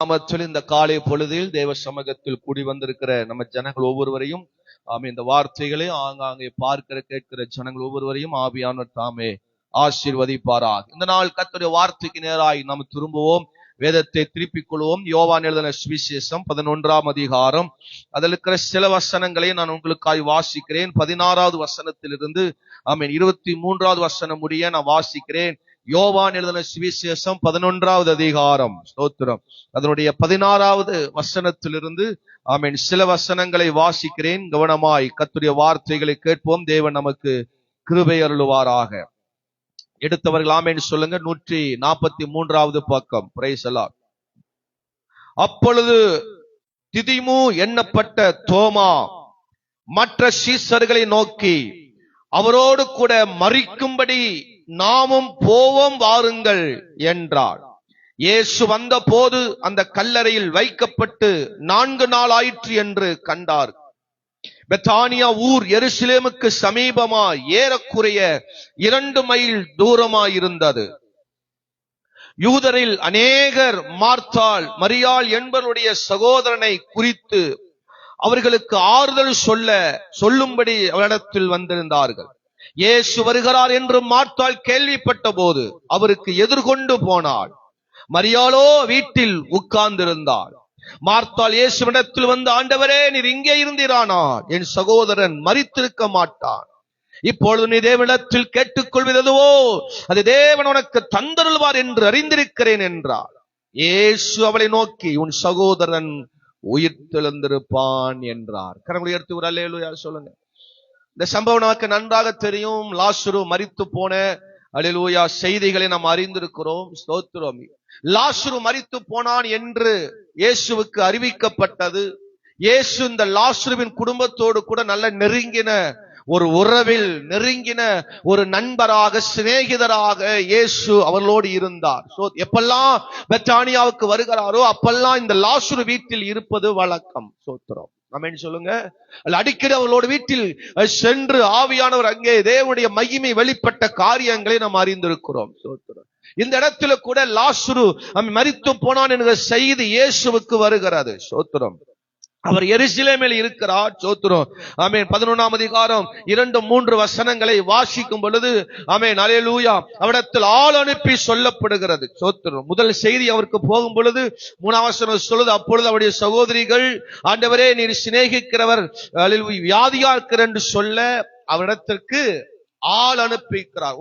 நாமத்தில் இந்த காலை பொழுதில் தேவ சமூகத்தில் கூடி வந்திருக்கிற நம்ம ஜனங்கள் ஒவ்வொருவரையும் இந்த வார்த்தைகளை ஆங்காங்கே பார்க்கிற கேட்கிற ஜனங்கள் ஒவ்வொருவரையும் ஆவியானவர் தாமே ஆசீர்வதிப்பாராக. இந்த நாள் கர்த்தருடைய வார்த்தைக்கு நேராய் நாம் திரும்புவோம், வேதத்தை திருப்பிக் கொள்வோம். யோவான் எழுதின சுவிசேஷம் 11ஆம் அதிகாரம், அதில் இருக்கிற சில வசனங்களை நான் உங்களுக்காய் வாசிக்கிறேன். 16வது வசனத்திலிருந்து 23வது வசனம் முடிய நான் வாசிக்கிறேன். யோவான் எழுதின சுவிசேஷம் 11வது அதிகாரம், ஸ்தோத்திரம், அதனுடைய 16வது வசனத்திலிருந்து சில வசனங்களை வாசிக்கிறேன். கவனமாய் கர்த்தருடைய வார்த்தைகளை கேட்போம். தேவன் நமக்கு கிருபை அருளுவாராக. எடுத்தவர்கள் ஆமென் சொல்லுங்க. 143வது பக்கம். Praise the Lord. அப்பொழுது திதிமு எண்ணப்பட்ட தோமா மற்ற சீஷர்களை நோக்கி, அவரோடு கூட மரிக்கும்படி நாமும் போவோம் வாருங்கள் என்றார். இயேசு வந்த போது அந்த கல்லறையில் வைக்கப்பட்டு 4 நாள் ஆயிற்று என்று கண்டார். பெத்தானியா ஊர் எருசலேமுக்கு சமீபமாய் ஏறக்குறைய 2 மைல் தூரமாயிருந்தது. யூதரில் அநேகர் மார்த்தாள், மரியாள் என்பவருடைய சகோதரனை குறித்து அவர்களுக்கு ஆறுதல் சொல்லும்படி அவரிடத்தில் வந்திருந்தார்கள். இயேசு வருகிறார் என்று மார்த்தாள் கேள்விப்பட்ட போது அவருக்கு எதிர்கொண்டு போனாள். மரியாளோ வீட்டில் உட்கார்ந்திருந்தாள். மார்த்தாள் இயேசுவிடத்தில் வந்து, ஆண்டவரே, நீர் இங்கே இருந்தீரானால் என் சகோதரன் மரித்திருக்க மாட்டான். இப்பொழுது நீ தேவனிடத்தில் கேட்டுக்கொள்வதுவோ அது தேவன் உனக்கு தந்தருள்வார் என்று அறிந்திருக்கிறேன் என்றார். இயேசு அவளை நோக்கி, உன் சகோதரன் உயிர்த்தெழுந்திருப்பான் என்றார். கரங்களை உயர்த்தி ஒரு அல்லேலூயா சொல்லுங்க. இந்த சம்பவம் நமக்கு நன்றாக தெரியும். லாசரு மரித்து போன அல்லேலூயா செய்திகளை நாம் அறிந்திருக்கிறோம். ஸ்தோத்திரம். லாசரு மரித்து போனான் என்று இயேசுவுக்கு அறிவிக்கப்பட்டது. இயேசு இந்த லாசருவின் குடும்பத்தோடு கூட நல்ல நெருங்கின ஒரு உறவில், நெருங்கின ஒரு நண்பராக, சிநேகிதராக இயேசு அவர்களோடு இருந்தார். எப்பெல்லாம் பெத்தானியாவுக்கு வருகிறாரோ அப்பெல்லாம் இந்த லாசரு வீட்டில் இருப்பது வழக்கம். ஸ்தோத்திரம். ஆமென் சொல்லுங்க. அடிக்கடி அவர்களோட வீட்டில் சென்று ஆவியானவர் அங்கே தேவனுடைய மகிமை வெளிப்பட்ட காரியங்களை நாம் அறிந்திருக்கிறோம். இந்த இடத்துல கூட லாசரு மரித்து போனான் என்கிற செய்தி இயேசுவுக்கு வருகிறது. ஸ்தோத்திரம். அவர் எருசலேமில் இருக்கிறார். ஸ்தோத்திரம். ஆமென். 11ஆம் அதிகாரம் 2-3 வசனங்களை வாசிக்கும் பொழுது ஆமென் அல்லேலூயா அவரிடத்தில் ஆள் அனுப்பி சொல்லப்படுகிறது. ஸ்தோத்திரம். முதல் செய்தி அவருக்கு போகும் பொழுது 3ஆம் வசனம் சொல்லுது, அப்பொழுது அவருடைய சகோதரிகள், ஆண்டவரே, நீர் சிநேகிக்கிறவர் வியாதியா இருக்கிறார் என்று சொல்ல அவரிடத்திற்கு ஆள் அனுப்பிக்கிறார்.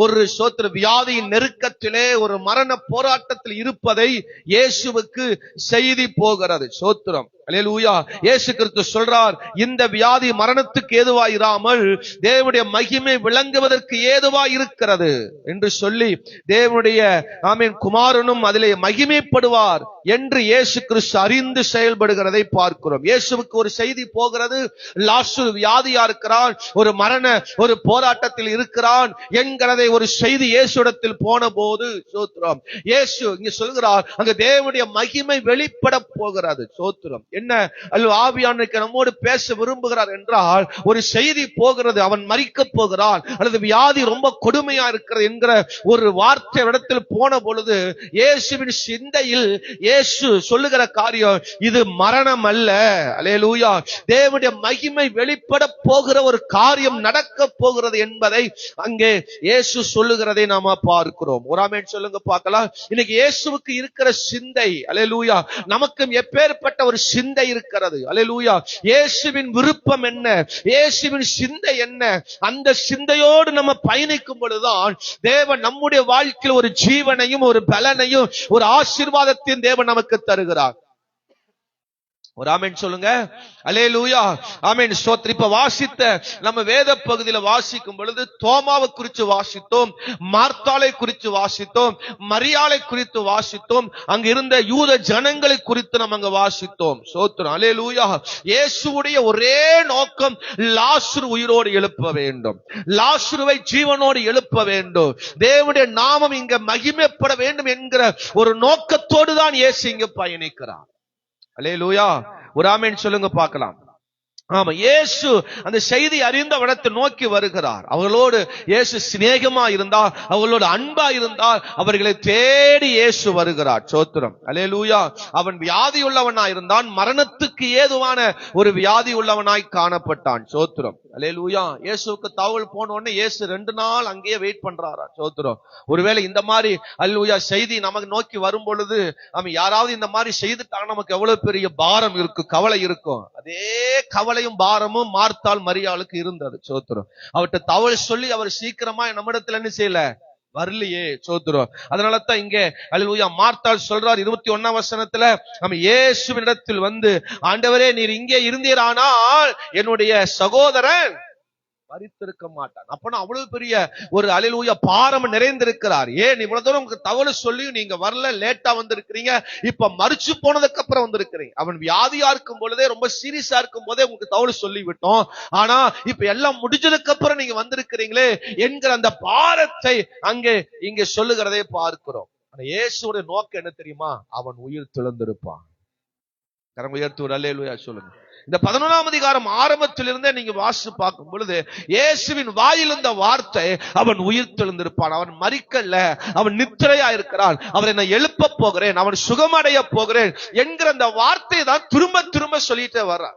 ஒரு சோத்திர வியாதியின் நெருக்கத்திலே, ஒரு மரண போராட்டத்தில் இருப்பதை இயேசுவுக்கு செய்தி போகிறது. சோத்திரம். அல்லேலூயா. இயேசு கிறிஸ்து சொல்றார், இந்த வியாதி மரணத்துக்கு ஏதுவாயிராமல் தேவனுடைய மகிமை விளங்குவதற்கு ஏதுவாய் இருக்கிறது என்று சொல்லி தேவனுடைய குமாரனும் அதிலே மகிமைப்படுவார் என்று இயேசு கிறிஸ்து அறிந்து செயல்படுகிறதை பார்க்கிறோம். இயேசுவுக்கு ஒரு செய்தி போகிறது, லாசரு வியாதியா இருக்கிறான், ஒரு போராட்டத்தில் இருக்கிறான் என்கிறதை ஒரு செய்தி இயேசுவிடத்தில் போன போது சோத்திரம் இயேசு இங்க சொல்கிறார், அங்க தேவனுடைய மகிமை வெளிப்பட போகிறது. சோத்திரம். என்ன ஆவியானவர் நம்மோடு பேச விரும்புகிறார் என்றால், ஒரு செய்தி போகிறது, அவன் மரிக்க போகிறான் அல்லது வியாதி ரொம்ப கொடுமையா இருக்கிறது என்கிற ஒரு வார்த்தை இடத்தில் போன பொழுது இயேசுவின் சிந்தையில் இயேசு சொல்லுகிற காரியம் இது மரணம் அல்ல. அல்லேலூயா. தேவனுடைய மகிமை வெளிப்பட போகிற ஒரு காரியம் நடக்க போகிறது என்பதை அங்கே இயேசு சொல்லுகிறதை நாம பார்க்கிறோம். ஒரு ஆமென் சொல்லுங்க பார்க்கலாம். இன்னைக்கு இயேசுவுக்கு இருக்கிற சிந்தை, அல்லேலூயா, நமக்கும் எப்பேற்பட்ட ஒரு சிந்தை இருக்கிறது. அல்லேலூயா. இயேசுவின் விருப்பம் என்ன, இயேசுவின் சிந்தை என்ன, அந்த சிந்தையோடு நம்ம பயணிக்கும் பொழுதுதான் தேவன் நம்முடைய வாழ்க்கையில் ஒரு ஜீவனையும் ஒரு பலனையும் ஒரு ஆசீர்வாதத்தையும் தேவன் நமக்கு தருகிறார். ஒரு ஆமென் சொல்லுங்க. அல்லேலூயா. ஆமென். ஸ்தோத்திரம். இப்ப வாசித்த நம்ம வேத பகுதியில வாசிக்கும் பொழுது தோமாவை குறித்து வாசித்தோம், மார்த்தாளை குறித்து வாசித்தோம், மரியாளை குறித்து வாசித்தோம், அங்க இருந்த யூத ஜனங்களை குறித்து நம்ம அங்க வாசித்தோம். ஸ்தோத்திரம். அல்லேலூயா. இயேசுவுடைய ஒரே நோக்கம் லாசரு உயிரோடு எழுப்ப வேண்டும், லாசருவை ஜீவனோடு எழுப்ப வேண்டும், தேவனுடைய நாமம் இங்க மகிமைப்பட வேண்டும் என்கிற ஒரு நோக்கத்தோடு தான் இயேசு இங்க பயணிக்கிறார். அல்லேலூயா. ஒரு ஆமென் சொல்லுங்க பார்க்கலாம். ஆமா, இயேசு அந்த செய்தி அறிந்த இடத்தை நோக்கி வருகிறார். அவர்களோடு இயேசு சிநேகமா இருந்தால், அவர்களோடு அன்பா இருந்தால், அவர்களை தேடி இயேசு வருகிறார். சோத்திரம், அல்லேலூயா. அவன் வியாதி உள்ளவனாய் இருந்தான், மரணத்துக்கு ஏதுவான ஒரு வியாதி உள்ளவனாய் காணப்பட்டான். சோத்திரம், அல்லேலூயா. இயேசுக்கு தகவல் போன உடனே இயேசு 2 நாள் அங்கேயே வெயிட் பண்றாரா. சோத்திரம். ஒருவேளை இந்த மாதிரி அல்லேலூயா செய்தி நமக்கு நோக்கி வரும் பொழுது, நம்ம யாராவது இந்த மாதிரி செய்துட்டாங்க, நமக்கு எவ்வளவு பெரிய பாரம் இருக்கும், கவலை இருக்கும். அதே கவலையும் பாரமும் மார்த்தாள் மரியாளுக்கு இருந்தது. சோத்திரம். அவர்கிட்ட தவறு சொல்லி அவர் சீக்கிரமா நம்மிடத்துல என்ன செய்யல, வரலையே. சோத்திரம். அதனால தான் இங்கே அல்லேலூயா மார்த்தாள் சொல்றார் 21ஆம் வசனத்துல, நம்ம இயேசுவினிடத்தில் வந்து, ஆண்டவரே நீர் இங்கே இருந்தீரானால் என்னுடைய சகோதரன் மரித்திருக்க மாட்டான். அப்பனா அவ்வளவு பெரிய ஒரு அல்லேலூயா பாரம் நிறைந்திருக்கிறார். ஏன் இவ்வளவு தூரம் உங்களுக்கு தவறு சொல்லி நீங்க வரல, லேட்டா வந்திருக்கிறீங்க, இப்ப மரிச்சு போனதுக்கு அப்புறம் வந்திருக்கிறீங்க. அவன் வியாதியா இருக்கும் பொழுதே, ரொம்ப சீரியஸா இருக்கும் போதே உங்களுக்கு தவறு சொல்லி விட்டோம், ஆனா இப்ப எல்லாம் முடிஞ்சதுக்கு அப்புறம் நீங்க வந்திருக்கிறீங்களே என்கிற அந்த பாரத்தை அங்கே இங்க சொல்லுகிறதை பார்க்கிறோம். ஆனா இயேசுவோட நோக்கம் என்ன தெரியுமா? அவன் உயிர் தெழுந்திருப்பான். கரம் உயர்த்தி ஒரு அல்லேலூயா சொல்லுங்க. இந்த 11ஆம் அதிகாரம் ஆரம்பத்திலிருந்தே நீங்க வாசித்து பார்க்கும் பொழுது, இயேசுவின் வாயில் இந்த வார்த்தை, அவன் உயிர் தெழுந்திருப்பான், அவன் மரிக்கல்ல, அவன் நித்திரையா இருக்கிறான், அவரை நான் எழுப்ப போகிறேன், அவன் சுகமடைய போகிறேன் என்கிற அந்த வார்த்தை தான் திரும்ப திரும்ப சொல்லிட்டே வர்றான்.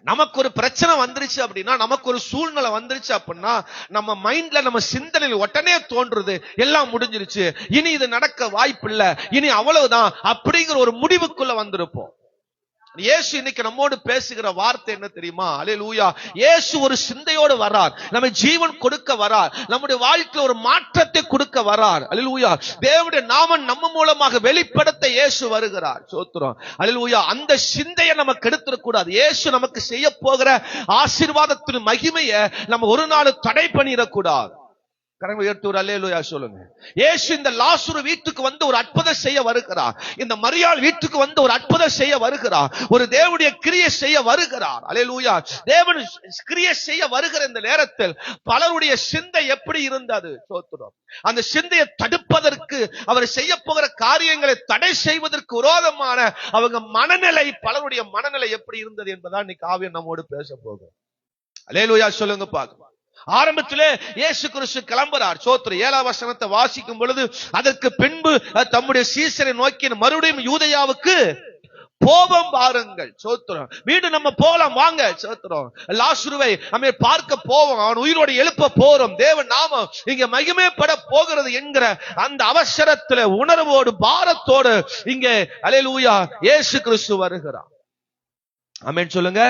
நமக்கு ஒரு பிரச்சனை வந்துருச்சு அப்படின்னா, நமக்கு ஒரு சூழ்நிலை வந்துருச்சு அப்படின்னா, நம்ம மைண்ட்ல, நம்ம சிந்தனையில் உடனே தோன்றுது, எல்லாம் முடிஞ்சிருச்சு, இனி இது நடக்க வாய்ப்பு இல்ல, இனி அவ்வளவுதான் அப்படிங்கிற ஒரு முடிவுக்குள்ள வந்திருப்போம். இயேசு இன்னைக்கு நம்மோடு பேசுகிற வார்த்தை என்ன தெரியுமா? அல்லேலூயா. இயேசு ஒரு சிந்தையோடு வரார், நம்ம ஜீவன் கொடுக்க வரார், நம்முடைய வாழ்க்கையில் ஒரு மாற்றத்தை கொடுக்க வரார். அல்லேலூயா. தேவனுடைய நாமம் நம்ம மூலமாக வெளிப்படுத்த இயேசு வருகிறார். சோத்திரம், அல்லேலூயா. அந்த சிந்தையை நமக்கு எடுத்துடக் கூடாது. இயேசு நமக்கு செய்ய போகிற ஆசீர்வாதத்தின் மகிமையை நம்ம ஒரு நாள் தடை பண்ணிடக்கூடாது. கரங்களை உயர்த்தி ஒரு அல்லேலூயா சொல்லுங்க. இயேசு இந்த லாசரு வீட்டுக்கு வந்து ஒரு அற்புதம் செய்ய வருகிறார், இந்த மரியாள் வீட்டுக்கு வந்து ஒரு அற்புதம் செய்ய வருகிறார், ஒரு தேவனுடைய கிரியை செய்ய வருகிறார். அல்லேலூயா. தேவன் கிரியை செய்ய வருகிற இந்த நேரத்தில் பலருடைய சிந்தை எப்படி இருந்தது? சோத்திரம். அந்த சிந்தையை தடுப்பதற்கு, அவர் செய்ய போகிற காரியங்களை தடை செய்வதற்கு விரோதமான அவங்க மனநிலை, பலருடைய மனநிலை எப்படி இருந்தது என்பதான் இன்னைக்கு ஆவியானவர் நம்மோடு பேச போகும். அல்லேலூயா சொல்லுங்க பாக்கலாம். ஆரம்பத்திலே இயேசு கிறிஸ்து கிளம்புறார். சோத்திரம். 7ஆம் வசனத்தை வாசிக்கும் பொழுது, அதற்கு பின்பு தம்முடைய சீசரை நோக்கி, மறுபடியும் யூதேயாவுக்கு போவோம் பாருங்கள். சோத்திரம். வீடு நம்ம போலாம் வாங்க. சோத்திரம். லாசருவை நம்ம பார்க்க போவோம், அவன் உயிரோடு எழுப்ப போறோம், தேவன் நாமம் இங்க மகிமைப்பட போகிறது என்கிற அந்த அவசரத்துல, உணர்வோடு, பாரத்தோடு இங்கே அல்லேலூயா இயேசு கிறிஸ்து வருகிறார். ஆமென் சொல்லுங்க.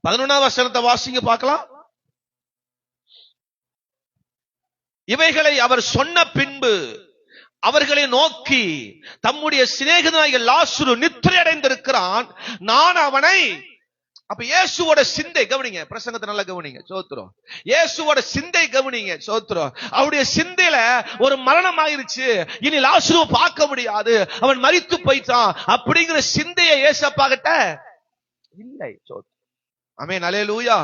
11ஆம் வசனத்தை வாசிங்க பார்க்கலாம். இவைகளை அவர் சொன்ன பின்பு அவர்களை நோக்கி, தம்முடைய சிநேகிதனாகிய லாசரு நித்திரை அடைந்திருக்கிறான், நான் அவனை. அப்ப இயேசுவோட சிந்தை கவனிங்க, பிரசங்கத்தை நல்லா கவனிங்க. சோத்திரம். இயேசுவோட சிந்தை கவனிங்க. சோத்திரம். அவருடைய சிந்தையில ஒரு மரணம் ஆயிருச்சு, இனி லாசருவை பார்க்க முடியாது, அவன் மரித்து போயிட்டான் அப்படிங்கிற சிந்தையை இயேசப்பா கிட்ட இல்லை. சோத்திரம். ஆமென், அல்லேலூயா.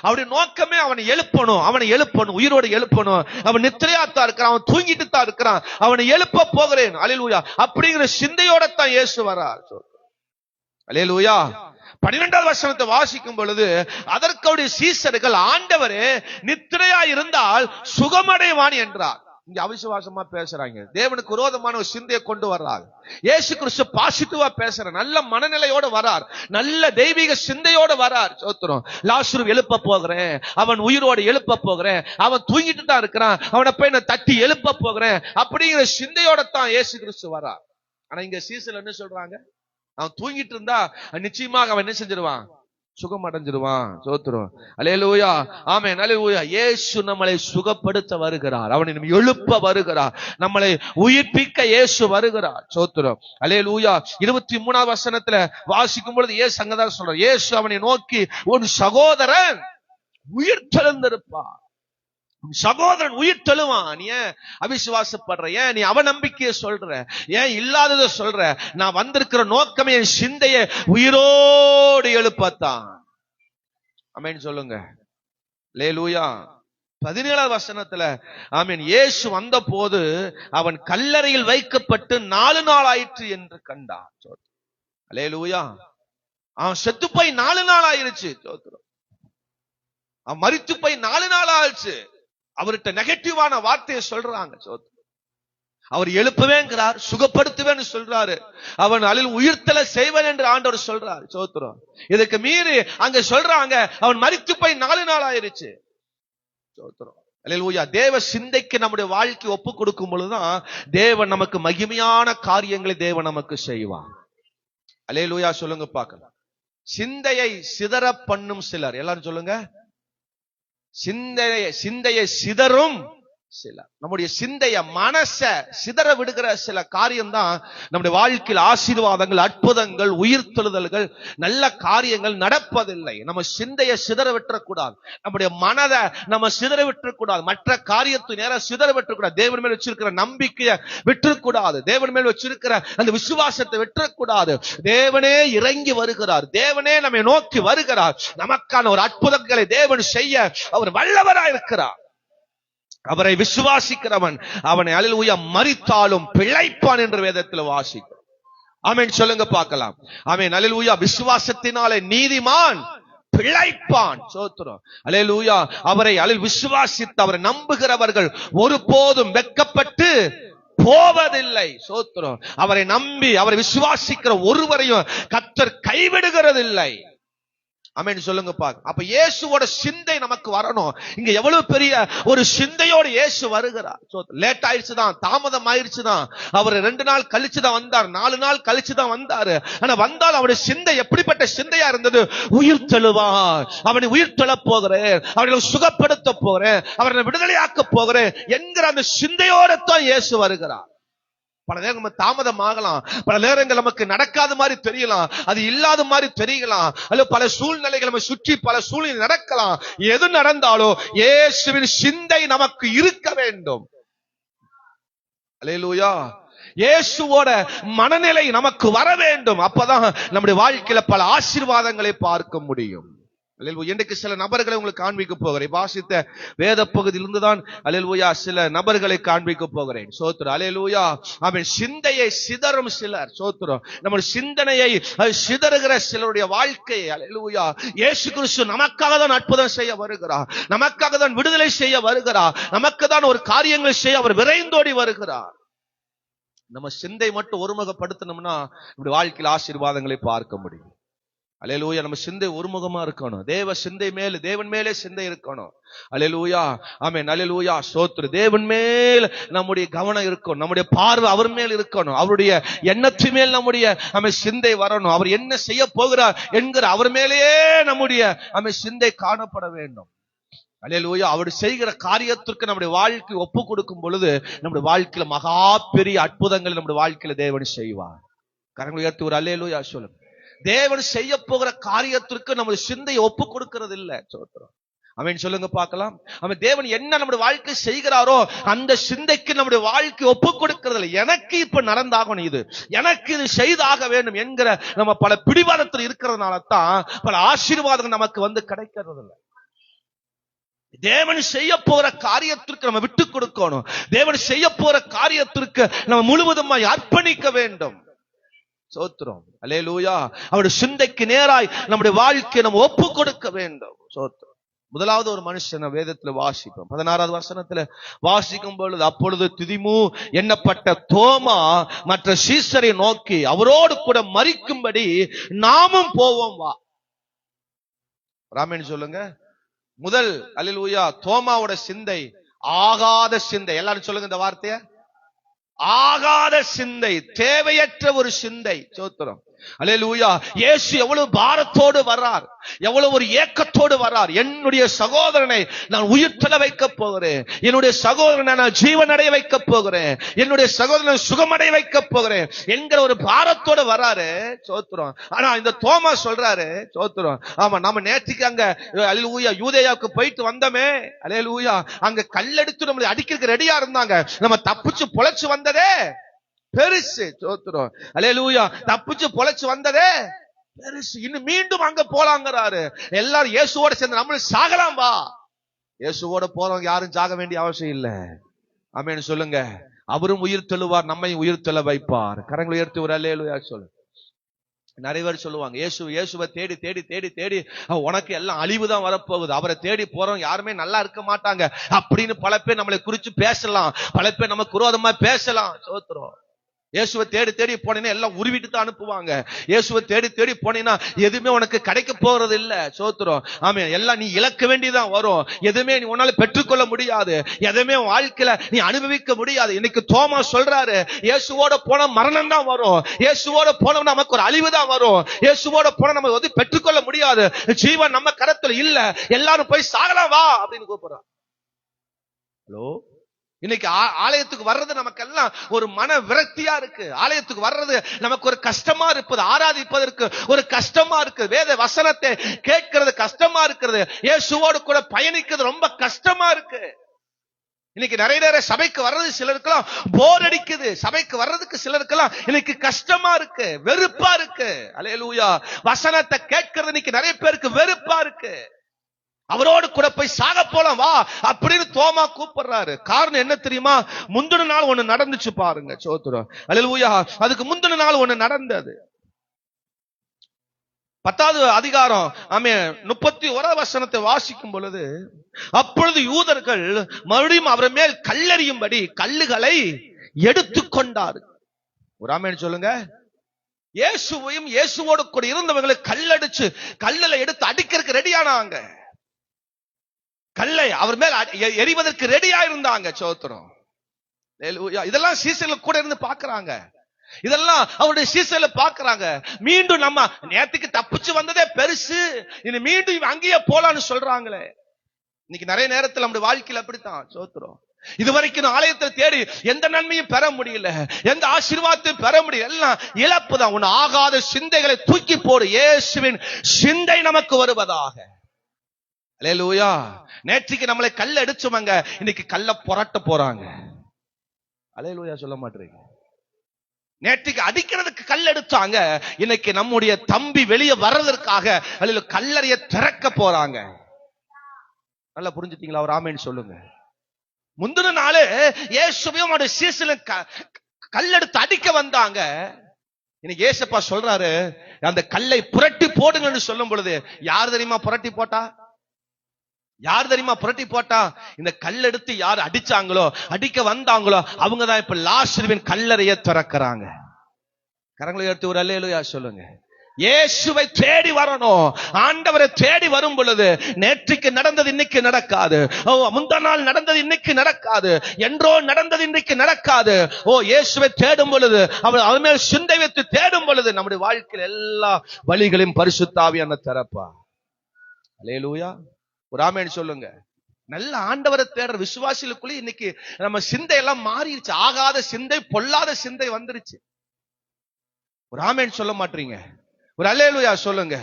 அவருடைய நோக்கமே அவனை எழுப்பணும், அவனை எழுப்பணும், உயிரோடு எழுப்பணும். அவன் நித்திரையாத்தான் இருக்கிறான், அவன் தூங்கிட்டு தான் இருக்கிறான், அவனை எழுப்ப போகிறேன். அல்லேலூயா. அப்படிங்கிற சிந்தையோட தான் இயேசு வரார். அல்லேலூயா. 12ஆம் வசனத்தை வாசிக்கும் பொழுது, அதற்கு அவருடைய சீசர்கள், ஆண்டவரே நித்திரையா இருந்தால் சுகமடைவான் என்றார். இங்க அவிசுவாசமா பேசுறாங்க, தேவனுக்கு விரோதமான ஒரு சிந்தையை கொண்டு வர்றாங்க. இயேசு கிறிஸ்து பாசிட்டிவா பேசுற, நல்ல மனநிலையோட வரார், நல்ல தெய்வீக சிந்தையோட வரார். சோத்திரம். லாசரு எழுப்ப போகிறேன், அவன் உயிரோடு எழுப்ப போகிறேன், அவன் தூங்கிட்டு தான் இருக்கிறான், அவனை போய் நான் தட்டி எழுப்ப போகிறேன் அப்படிங்கிற சிந்தையோட தான் இயேசு கிறிஸ்து வரார். ஆனா இங்க சீசல் என்ன சொல்றாங்க? அவன் தூங்கிட்டு இருந்தா நிச்சயமாக அவன் என்ன செஞ்சிருவான்? சுகம் அடைஞ்சிருவான். சோத்திரம். அல்லேலூயா. ஆமென், அல்லேலூயா. இயேசு நம்மளை சுகப்படுத்த வருகிறார், அவனை நம்ம எழுப்ப வருகிறார், நம்மளை உயிர்ப்பிக்க இயேசு வருகிறார். சோத்திரம். அல்லேலூயா. 23ஆம் வசனத்துல வாசிக்கும் பொழுது இயேசு அங்கதான் சொல்றார், இயேசு அவனை நோக்கி, உன் சகோதரன் உயிர் தெழுந்திருப்பார். சகோதரன் உயிர் தெழுவான். நீ ஏன் அவிசுவாசப்படுற? ஏன் நீ அவநம்பிக்கையை சொல்ற? ஏன் இல்லாததை சொல்ற? நான் வந்திருக்கிற நோக்கமே என் சிந்தையை உயிரோடு எழுப்பத்தான். ஆமென் சொல்லுங்க. அல்லேலூயா. 17ஆம் வசனத்துல ஆமென், இயேசு வந்த போது அவன் கல்லறையில் வைக்கப்பட்டு 4 நாள் ஆயிற்று என்று கண்டான். அல்லேலூயா. அவன் செத்து போய் 4 நாள் ஆயிருச்சு. அவன் மரித்து போய் 4 நாள் ஆயிடுச்சு. அவர்கிட்ட நெகட்டிவான வார்த்தையை சொல்றாங்க. அவர் எழுப்புவேங்கிறார், சுகப்படுத்துவேன்னு சொல்றாரு, அவன் அழில் உயிர்த்தல செய்வன் என்று ஆண்டவர் சொல்றாரு. சோத்திரம். இதுக்கு மீறி அங்க சொல்றாங்க அவன் மரித்து போய் 4 நாள் ஆயிருச்சு. சோத்திரம். அல்லேலூயா. தேவ சிந்தைக்கு நம்முடைய வாழ்க்கை ஒப்பு கொடுக்கும் பொழுதுதான் தேவன் நமக்கு மகிமையான காரியங்களை தேவன் நமக்கு செய்வான். அல்லேலூயா சொல்லுங்க பார்க்கலாம். சிந்தையை சிதற பண்ணும் சிலர், எல்லாரும் சொல்லுங்க. சிந்தையை சிதறும் சிலர். நம்முடைய சிந்தைய மனச சிதற விடுகிற சில காரியம் தான் நம்முடைய வாழ்க்கையில் ஆசீர்வாதங்கள், அற்புதங்கள், உயிர்த்தெழுதல்கள், நல்ல காரியங்கள் நடப்பதில்லை. நம்ம சிந்தையை சிதற விட்டுறக்கூடாது. நம்முடைய மனதை நம்ம சிதற விட்டுறக்கூடாது. மற்ற காரியத்தை நேரம் சிதற விட்டுறக்கூடாது. தேவன் மேல் வச்சிருக்கிற நம்பிக்கையை விட்டுறக்கூடாது. தேவன் மேல் வச்சிருக்கிற அந்த விசுவாசத்தை விட்டுறக்கூடாது. தேவனே இறங்கி வருகிறார். தேவனே நம்மை நோக்கி வருகிறார். நமக்கான ஒரு அற்புதங்களை தேவன் செய்ய அவர் வல்லவராய் இருக்கிறார். அவரை விசுவாசிக்கிறவன் அவனை அல்லேலூயா மரித்தாலும் பிழைப்பான் என்று வேதத்தில் வாசிக்கிறோம். ஆமென் சொல்லுங்க பார்க்கலாம். ஆமென். அல்லேலூயா. விசுவாசத்தினாலே நீதிமான் பிழைப்பான். சோத்திரம். அல்லேலூயா. அவரை விசுவாசித்து அவரை நம்புகிறவர்கள் ஒருபோதும் வெட்கப்பட்டு போவதில்லை. சோத்திரம். அவரை நம்பி அவரை விசுவாசிக்கிற ஒருவரையும் கர்த்தர் கைவிடுகிறதில்லை. ஆமென் சொல்லுங்க பாக்க. அப்ப இயேசுவோட சிந்தை நமக்கு வரணும். இங்க எவ்வளவு பெரிய ஒரு சிந்தையோடு இயேசு வருகிறார். லேட் ஆயிடுச்சுதான், தாமதம் ஆயிடுச்சுதான். அவர் 2 நாள் கழிச்சுதான் வந்தார், 4 நாள் கழிச்சுதான் வந்தாரு. ஆனா வந்தால் அவருடைய சிந்தை எப்படிப்பட்ட சிந்தையா இருந்தது? உயிர் தெழுவார், அவனை உயிர் தெழப் போகிறேன், அவர்களை சுகப்படுத்த போகிறேன், அவர்களை விடுதலையாக்க போகிறேன் என்கிற அந்த சிந்தையோடு தான் இயேசு வருகிறார். பல நேரம் நம்ம தாமதம் ஆகலாம், பல நேரங்கள் நமக்கு நடக்காத மாதிரி தெரியலாம், அது இல்லாத மாதிரி தெரியலாம், அல்லது பல சூழ்நிலைகள் நம்ம சுற்றி பல சூழ்நிலை நடக்கலாம். எது நடந்தாலும் இயேசுவின் சிந்தை நமக்கு இருக்க வேண்டும். அல்லேலூயா. இயேசுவோட மனநிலை நமக்கு வர வேண்டும். அப்பதான் நம்முடைய வாழ்க்கையில பல ஆசீர்வாதங்களை பார்க்க முடியும். இன்றைக்கு சில நபர்களை உங்களுக்கு காண்பிக்க போகிறேன். வாசித்த வேத பகுதியிலிருந்து தான் அல்லேலூயா சில நபர்களை காண்பிக்க போகிறேன். சோத்திரம். அல்லேலூயா. அவன் சிந்தையை சிதறும் சிலர். சோத்திரம். நம்முடைய சிந்தனையை சிதறுகிற சிலருடைய வாழ்க்கையை அல்லேலூயா இயேசு கிறிஸ்து நமக்காக தான் அற்புதம் செய்ய வருகிறார், நமக்காக தான் விடுதலை செய்ய வருகிறார், நமக்கு தான் ஒரு காரியங்களை செய்ய அவர் விரைந்தோடி வருகிறார். நம்ம சிந்தை மட்டும் ஒருமுகப்படுத்தணும்னா நம்முடைய வாழ்க்கையில் ஆசீர்வாதங்களை பார்க்க முடியும். அல்லேலூயா. நம்ம சிந்தை ஒருமுகமா இருக்கணும். தேவ சிந்தை மேல், தேவன் மேலே சிந்தை இருக்கணும். அல்லேலூயா. ஆமென். அல்லேலூயா. ஸ்தோத்திரம். தேவன் மேல் நம்முடைய கவனம் இருக்கணும், நம்முடைய பார்வை அவர் மேல் இருக்கணும், அவருடைய எண்ணத்தின் மேல் நம்முடைய சிந்தை வரணும். அவர் என்ன செய்ய போகிறார் என்கிற அவர் மேலேயே நம்முடைய சிந்தை காணப்பட வேண்டும். அல்லேலூயா. அவர் செய்கிற காரியத்திற்கு நம்முடைய வாழ்க்கை ஒப்பு கொடுக்கும் பொழுது நம்முடைய வாழ்க்கையில மகா பெரிய அற்புதங்கள் நம்முடைய வாழ்க்கையில தேவன் செய்வார். கரங்களை உயர்த்தி ஒரு அல்லேலூயா சொல்லுங்க. தேவன் செய்ய போகிற காரியத்திற்கு நம்முடைய சிந்தையை ஒப்பு கொடுக்கிறது இல்ல. சோத்திரம். ஆமென் சொல்லுங்க பார்க்கலாம். அவன் தேவன் என்ன நம்முடைய வாழ்க்கை செய்கிறாரோ அந்த சிந்தைக்கு நம்முடைய வாழ்க்கை ஒப்பு கொடுக்கிறது இல்லை. எனக்கு இப்ப நடந்தாகணும், இது எனக்கு இது செய்தாக வேண்டும் என்கிற நம்ம பல பிடிவாதத்தில் இருக்கிறதுனால தான் பல ஆசீர்வாதங்கள் நமக்கு கிடைக்கிறது இல்லை. தேவன் செய்ய போற காரியத்திற்கு நம்ம விட்டு கொடுக்கணும். தேவன் செய்ய போற காரியத்திற்கு நம்ம முழுவதுமாய் அர்ப்பணிக்க வேண்டும். சோத்திரம். அல்லேலூயா. அவருடைய சிந்தைக்கு நேராய் நம்முடைய வாழ்க்கையை நம்ம ஒப்பு கொடுக்க வேண்டும். சோத்திரம். முதலாவது ஒரு மனுஷன் வேதத்துல வாசிப்போம். 16வது வசனத்துல வாசிக்கும் பொழுது, அப்பொழுது திதிமு எண்ணப்பட்ட தோமா மற்ற சீசரை நோக்கி, அவரோடு கூட மரிக்கும்படி நாமும் போவோம் வா. ராமேன் சொல்லுங்க. முதல் அல்லேலூயா தோமாவோட சிந்தை ஆகாத சிந்தை. எல்லாரும் சொல்லுங்க இந்த வார்த்தைய. ஆகாத சிந்தை, தேவையற்ற ஒரு சிந்தை. சோத்திரம். அல்லேலூயா. இயேசு எவ்வளவு பாரத்தோடு வர்றார், எவ்வளவு ஒரு ஏக்கத்தோடு வர்றார். என்னுடைய சகோதரனை நான் உயிர் தெழ வைக்க போகிறேன், என்னுடைய சகோதரனை நான் ஜீவனடைய வைக்க போகிறேன், என்னுடைய சகோதரனை சுகமடைய வைக்க போகிறேன் என்கிற ஒரு பாரத்தோடு வர்றாரு. சோத்திரம். ஆனா இந்த தோமா சொல்றாரு. சோத்திரம். ஆமா, நம்ம நேற்றுக்கு அங்க அல்லேலூயா யூதேயாவுக்கு போயிட்டு வந்தோமே. அல்லேலூயா. அங்க கல்லெடுத்து நம்மளை அடிக்கிறதுக்கு ரெடியா இருந்தாங்க. நம்ம தப்பிச்சு பொழைச்சு வந்ததே பெருசு. சோத்திரம். அல்லேலூயா. தப்பிச்சு பொழைச்சு வந்ததே பெருசு. இன்னும் மீண்டும் அங்க போலாங்கிறாரு. எல்லாரும் இயேசுவோட சேர்ந்து நம்மளும் சாகலாம் வா. இயேசுவோட போறவங்க யாரும் சாக வேண்டிய அவசியம் இல்ல. ஆமென் சொல்லுங்க. அவரும் உயிர் தெழுவார், நம்மை உயிர் தெழ வைப்பார். கரங்களை உயர்த்தி ஒரு அல்லேலூயா சொல்லு. நிறைய பேர் சொல்லுவாங்க இயேசுவை தேடி தேடி தேடி தேடி உனக்கு எல்லாம் அழிவுதான் வரப்போகுது, அவரை தேடி போறோம் யாருமே நல்லா இருக்க மாட்டாங்க அப்படின்னு பல பேர் நம்மளை குறிச்சு பேசலாம், பல பேர் நமக்கு விரோதமா பேசலாம். சோத்திரம். இயேசுவை தேடி தேடி போனீங்கன்னா எல்லாம் உருவிட்டு தான் அனுப்புவாங்க. இயேசுவை தேடி தேடி போனீங்கன்னா எதுவுமே உனக்கு கிடைக்க போறது இல்ல. சோத்திரம். ஆமே. எல்லாம் நீ இழக்க வேண்டியதான் வரும். எதுவுமே நீ உன்னால பெற்றுக்கொள்ள முடியாது, எதுவுமே வாழ்க்கையில நீ அனுபவிக்க முடியாது. இன்னைக்கு தோமா சொல்றாரு, இயேசுவோட போன மரணம் தான் வரும், இயேசுவோட போன நமக்கு ஒரு அழிவு தான் வரும், இயேசுவோட போன நம்ம வந்து பெற்றுக்கொள்ள முடியாது, ஜீவன் நம்ம கரத்துல இல்ல, எல்லாரும் போய் சாகலாம் வா அப்படின்னு கூப்பிடுறான். ஹலோ, இன்னைக்கு ஆலயத்துக்கு வர்றது நமக்கெல்லாம் ஒரு மன விரக்தியா இருக்கு. ஆலயத்துக்கு வர்றது நமக்கு ஒரு கஷ்டமா இருப்பது, ஆராதிப்பதற்கு ஒரு கஷ்டமா இருக்கு, வேத வசனத்தை கேட்கிறது கஷ்டமா இருக்கிறது, இயேசுவோடு கூட பயணிக்கிறது ரொம்ப கஷ்டமா இருக்கு. இன்னைக்கு நிறைய சபைக்கு வர்றது சிலருக்கெல்லாம் போர் அடிக்குது, சபைக்கு வர்றதுக்கு சிலருக்கெல்லாம் இன்னைக்கு கஷ்டமா இருக்கு, வெறுப்பா இருக்கு. அல்லேலூயா. வசனத்தை கேட்கிறது இன்னைக்கு நிறைய பேருக்கு வெறுப்பா இருக்கு. அவரோடு கூட போய் சாக போலாம் வா அப்படின்னு தோமா கூப்பிடுறாரு. காரணம் என்ன தெரியுமா? முந்தின நாள் ஒண்ணு நடந்துச்சு பாருங்க. சோத்திரம். அல்லேலூயா. அதுக்கு முந்தின நாள் ஒண்ணு நடந்தது. 10வது அதிகாரம் 31வது வசனத்தை வாசிக்கும் பொழுது, அப்பொழுது யூதர்கள் மறுபடியும் அவர் மேல் கல்லெறியும்படி கல்லுகளை எடுத்துக்கொண்டார். ஒரு ஆமென் சொல்லுங்க. இயேசுவையும் இயேசுவோடு கூட இருந்தவங்களை கல்லடிச்சு கல்லுல எடுத்து அடிக்கிறதுக்கு ரெடியானாங்க. கல்லை அவர் மேல் எரிவதற்கு ரெடியா இருந்தாங்க. சோத்திரம். இதெல்லாம் சீசர்கள் கூட இருந்து பாக்குறாங்க, இதெல்லாம் அவருடைய சீசர்ல பாக்குறாங்க. மீண்டும் நம்ம நேத்துக்கு தப்பிச்சு வந்ததே பெருசு, இனி மீண்டும் அங்கேயே போலான்னு சொல்றாங்களே. இன்னைக்கு நிறைய நேரத்தில் நம்முடைய வாழ்க்கையில் அப்படித்தான். சோத்திரம். இதுவரைக்கும் ஆலயத்தில் தேடி எந்த நன்மையும் பெற முடியல, எந்த ஆசீர்வாதத்தையும் பெற முடியல, எல்லாம் இழப்பு தான். உன் ஆகாத சிந்தைகளை தூக்கி போடு, இயேசுவின் சிந்தை நமக்கு வருவதாக. அல்லேலூயா. நேற்றுக்கு நம்மளை கல்ல அடிச்சவங்க இன்னைக்கு கல்ல புரட்ட போறாங்க. அல்லேலூயா சொல்ல மாட்டீங்க. நேற்றுக்கு அடிக்கிறதுக்கு கல் எடுத்தாங்க, இன்னைக்கு நம்முடைய தம்பி வெளியே வர்றதற்காக அல்ல கல்லறைய திறக்க போறாங்க. நல்லா புரிஞ்சுட்டீங்களா? ஒரு ஆமென் சொல்லுங்க. முந்தின நாளே இயேசுவையும் அவருடைய சீசனும் கல்லெடுத்து அடிக்க வந்தாங்க. இன்னைக்கு ஏசப்பா சொல்றாரு, அந்த கல்லை புரட்டி போடுங்கன்னு சொல்லும் பொழுது யார் தெரியுமா புரட்டி போட்டா? யார் தெரியுமா புரட்டி போட்டா? இந்த கல்லெடுத்து யார் அடிச்சாங்களோ, அடிக்க வந்தாங்களோ அவங்கதான் இப்ப லாசருவின் கல்லறைய திறக்கிறாங்க. கரங்களை எடுத்து ஒரு அல்லேலூயா சொல்லுங்க. இயேசுவை தேடி வரணும். ஆண்டவரை தேடி வரும் பொழுது நேற்றுக்கு நடந்தது இன்னைக்கு நடக்காது, முந்தா நாள் நடந்தது இன்னைக்கு நடக்காது, என்றோ நடந்தது இன்னைக்கு நடக்காது. இயேசுவை தேடும் பொழுது, அவர் மேல் சிந்தை வைத்து தேடும் பொழுது நம்முடைய வாழ்க்கையில் எல்லா வழிகளையும் பரிசுத்த ஆவியான திறப்பா. அல்லேலூயா. ஒரு ஆமென் சொல்லுங்க. நல்ல ஆண்டவரை தேடுற விசுவாசிகளுக்குள்ள இன்னைக்கு நம்ம சிந்தை எல்லாம் மாறிடுச்சு. ஆகாத சிந்தை, பொல்லாத சிந்தை வந்துருச்சு. ஒரு ஆமென் சொல்ல மாட்டீங்க? ஒரு அல்லேலூயா சொல்லுங்க.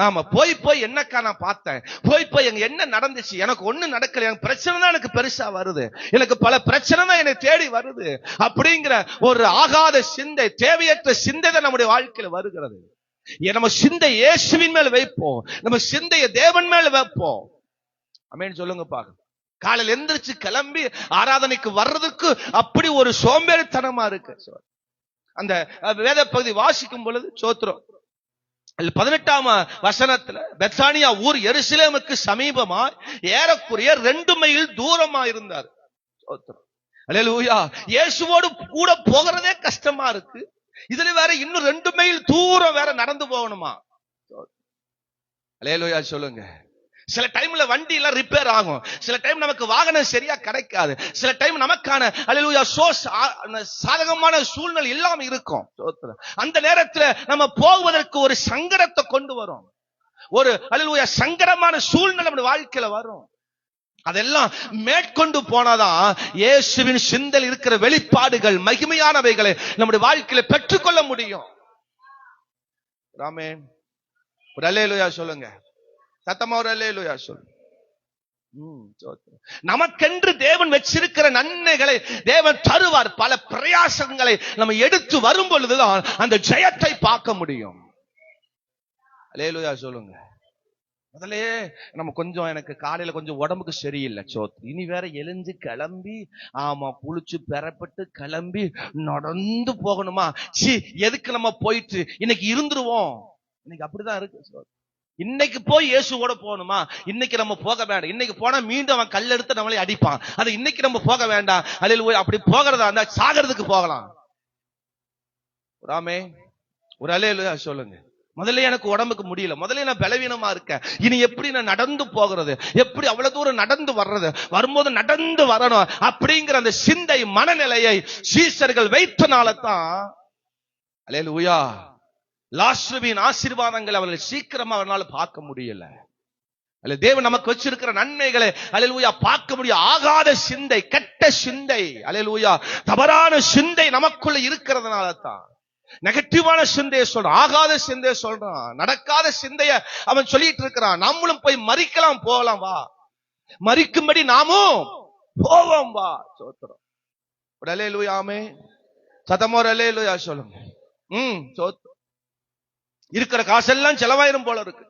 ஆமா. போய் போய் என்னக்கா நான் பார்த்தேன், போய் எங்க என்ன நடந்துச்சு, எனக்கு ஒண்ணு நடக்கல, எனக்கு பிரச்சனை தான் எனக்கு பெருசா வருது, எனக்கு பல பிரச்சனை தான் என்னை தேடி வருது அப்படிங்கிற ஒரு ஆகாத சிந்தை, தேவையற்ற சிந்தை தான் நம்முடைய வாழ்க்கையில வருகிறது. நம்ம சிந்தை இயேசுவின் மேல் வைப்போம், நம்ம சிந்தையை தேவன் மேல் வைப்போம். ஆமென் சொல்லுங்க பாக்க. காலையில் எந்திரிச்சு கிளம்பி ஆராதனைக்கு வர்றதுக்கு அப்படி ஒரு சோம்பேறித்தனமா இருக்கு. அந்த வேத பகுதி வாசிக்கும் பொழுது சோத்திரம் 18ஆம் வசனத்துல, பெத்தானியா ஊர் எருசலேமுக்கு சமீபமா ஏறக்குறைய 2 மைல் தூரமா இருந்தார். சோத்திரம். அல்லேலூயா. இயேசுவோடு கூட போகிறதே கஷ்டமா இருக்கு, இதுல வேற இன்னும் 2 மைல் தூரம் வேற நடந்து போகணுமா? அல்லேலூயா சொல்லுங்க. சில டைம்ல வண்டி எல்லாம் ரிப்பேர் ஆகும், சில டைம் நமக்கு வாகனம் சரியா கிடைக்காது, சில டைம் நமக்கான அல்லேலூயா சாதகமான சூழ்நிலை இல்லாம இருக்கும். அந்த நேரத்துல நம்ம போவதற்கு ஒரு சங்கடத்தை கொண்டு வரும், ஒரு அல்லேலூயா சங்கடமான சூழ்நிலை நம்ம வாழ்க்கையில வரும். அதெல்லாம் மேற்கொண்டு போனாதான் இயேசுவின் சிந்தையில் இருக்கிற வெளிப்பாடுகள், மகிமையானவைகளை நம்முடைய வாழ்க்கையில பெற்றுக்கொள்ள முடியும். ஆமென். ஒரு அல்லேலூயா சொல்லுங்க. சத்தமா ஒரு அல்லேலூயா சொல்லுங்க. நமக்கென்று தேவன் வச்சிருக்கிற நன்மைகளை தேவன் தருவார். பல பிரயாசங்களை நம்ம எடுத்து வரும் பொழுதுதான் அந்த ஜெயத்தை பார்க்க முடியும். அல்லேலூயா சொல்லுங்க. முதலே நம்ம கொஞ்சம் எனக்கு காலையில கொஞ்சம் உடம்புக்கு சரியில்லை சோத்து, இனி வேற எழுந்து கிளம்பி ஆமா குளிச்சு பெறப்பட்டு கிளம்பி நடந்து போகணுமா, சி எதுக்கு நம்ம போயிட்டு இன்னைக்கு இருந்துருவோம். இன்னைக்கு அப்படிதான் இருக்கு சோத்து. இன்னைக்கு போய் இயேசுவோட போகணுமா, இன்னைக்கு நம்ம போக வேண்டாம். இன்னைக்கு போனா மீண்டும் அவன் கல் எடுத்து நம்மளை அடிப்பான். அது இன்னைக்கு நம்ம போக வேண்டாம். அல்லேலூயா. அப்படி போகிறதா இருந்தா சாகிறதுக்கு போகலாம். ராமே ஒரு அல்லேலூயா சொல்லுங்க. முதல்ல எனக்கு உடம்புக்கு முடியல, முதல்ல நான் பலவீனமா இருக்கேன், இனி எப்படி நான் நடந்து போகிறது, எப்படி அவ்வளவு தூரம் நடந்து வர்றது, வரும்போது நடந்து வரணும் அப்படிங்கிற அந்த சிந்தை மனநிலையை சீஷர்கள் வைத்தனால தான் அல்லேலூயா லாசருவின் ஆசீர்வாதங்களை அவர்கள் சீக்கிரமா அவரால் பார்க்க முடியல. அல்ல தேவன் நமக்கு வச்சிருக்கிற நன்மைகளை அல்லேலூயா பார்க்க முடியும். ஆகாத சிந்தை, கெட்ட சிந்தை, அல்லேலூயா தவறான சிந்தை நமக்குள்ள இருக்கிறதுனால தான் நெகட்டிவான சிந்தையை சொல்றான், ஆகாத சிந்தையை சொல்றான், நடக்காத சிந்தைய அவன் சொல்லிட்டு இருக்கிறான். நாமளும் போய் மறிக்கலாம், போகலாம், வா மறிக்கும்படி நாமும் போவோம், வா. சோத்திரம். அல்லேலூயா. ஆமென். சத்தமோர் அல்லேலூயா சொல்லுங்க. சோத்திரம். இருக்கிற காசெல்லாம் செலவாயிரும் போல இருக்கு,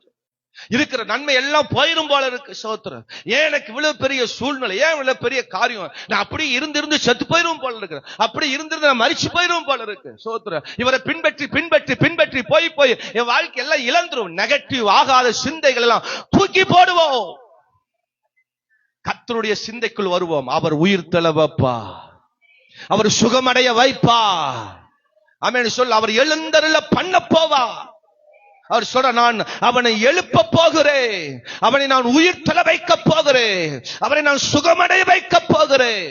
இருக்கிற நன்மை எல்லாம் போயிரும் போல இருக்கு. சோத்திரம். ஏன் எனக்கு இவ்வளவு பெரிய சூழ்நிலை, ஏன் இவ்வளவு பெரிய காரியம், நான் அப்படி இருந்து செத்து போயிரும் போல இருக்கு, அப்படி இருந்து நான் மரிச்சு போயிரும் போல இருக்கு. சோத்திரம். இவரை பின்பற்றி பின்பற்றி பின்பற்றி போய் போய் என் வாழ்க்கை எல்லாம் இழந்துரும். நெகட்டிவ் ஆகாத சிந்தைகள் எல்லாம் தூக்கி போடுவோம், கர்த்தருடைய சிந்தைக்குள் வருவோம். அவர் உயிர் தெள வைப்பா, அவர் சுகமடைய வைப்பா. ஆமென் சொல். அவர் எழுந்தருள பண்ண போவா. அவர் சொல்ற, நான் அவனை எழுப்ப போகிறேன், அவனை நான் உயிர் தெள வைக்க போகிறேன், அவனை நான் சுகமடைய வைக்க போகிறேன்.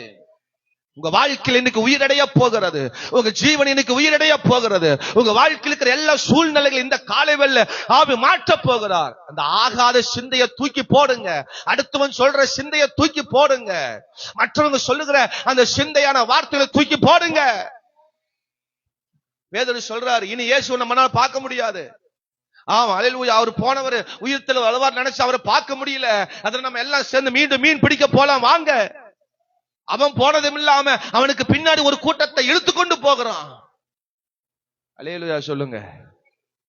உங்க வாழ்க்கையில் இன்னைக்கு உயிரடைய போகிறது, உங்க ஜீவன் இன்னைக்கு உயிரடைய போகிறது. உங்க வாழ்க்கையில் இருக்கிற எல்லா சூழ்நிலைகள் இந்த காலை வேளையில ஆவி மாற்ற போகிறார். அந்த ஆகாத சிந்தையை தூக்கி போடுங்க, அடுத்தவன் சொல்ற சிந்தையை தூக்கி போடுங்க, மற்றவங்க சொல்லுகிற அந்த சிந்தையான வார்த்தைகளை தூக்கி போடுங்க. வேதம் சொல்றாரு, இனி இயேசு நம்மளால பார்க்க முடியாது. ஆமா அல்லேலூயா. அவர் போனவர் உயிர்த்தெழ வருவார் நினைச்சு அவரை பார்க்க முடியல. அதுல நம்ம எல்லாம் சேர்ந்து மீண்டும் மீன் பிடிக்க போலாம், வாங்க. அவன் போனதும் இல்லாம அவனுக்கு பின்னாடி ஒரு கூட்டத்தை இழுத்துக்கொண்டு போகிறான். அல்லேலூயா சொல்லுங்க.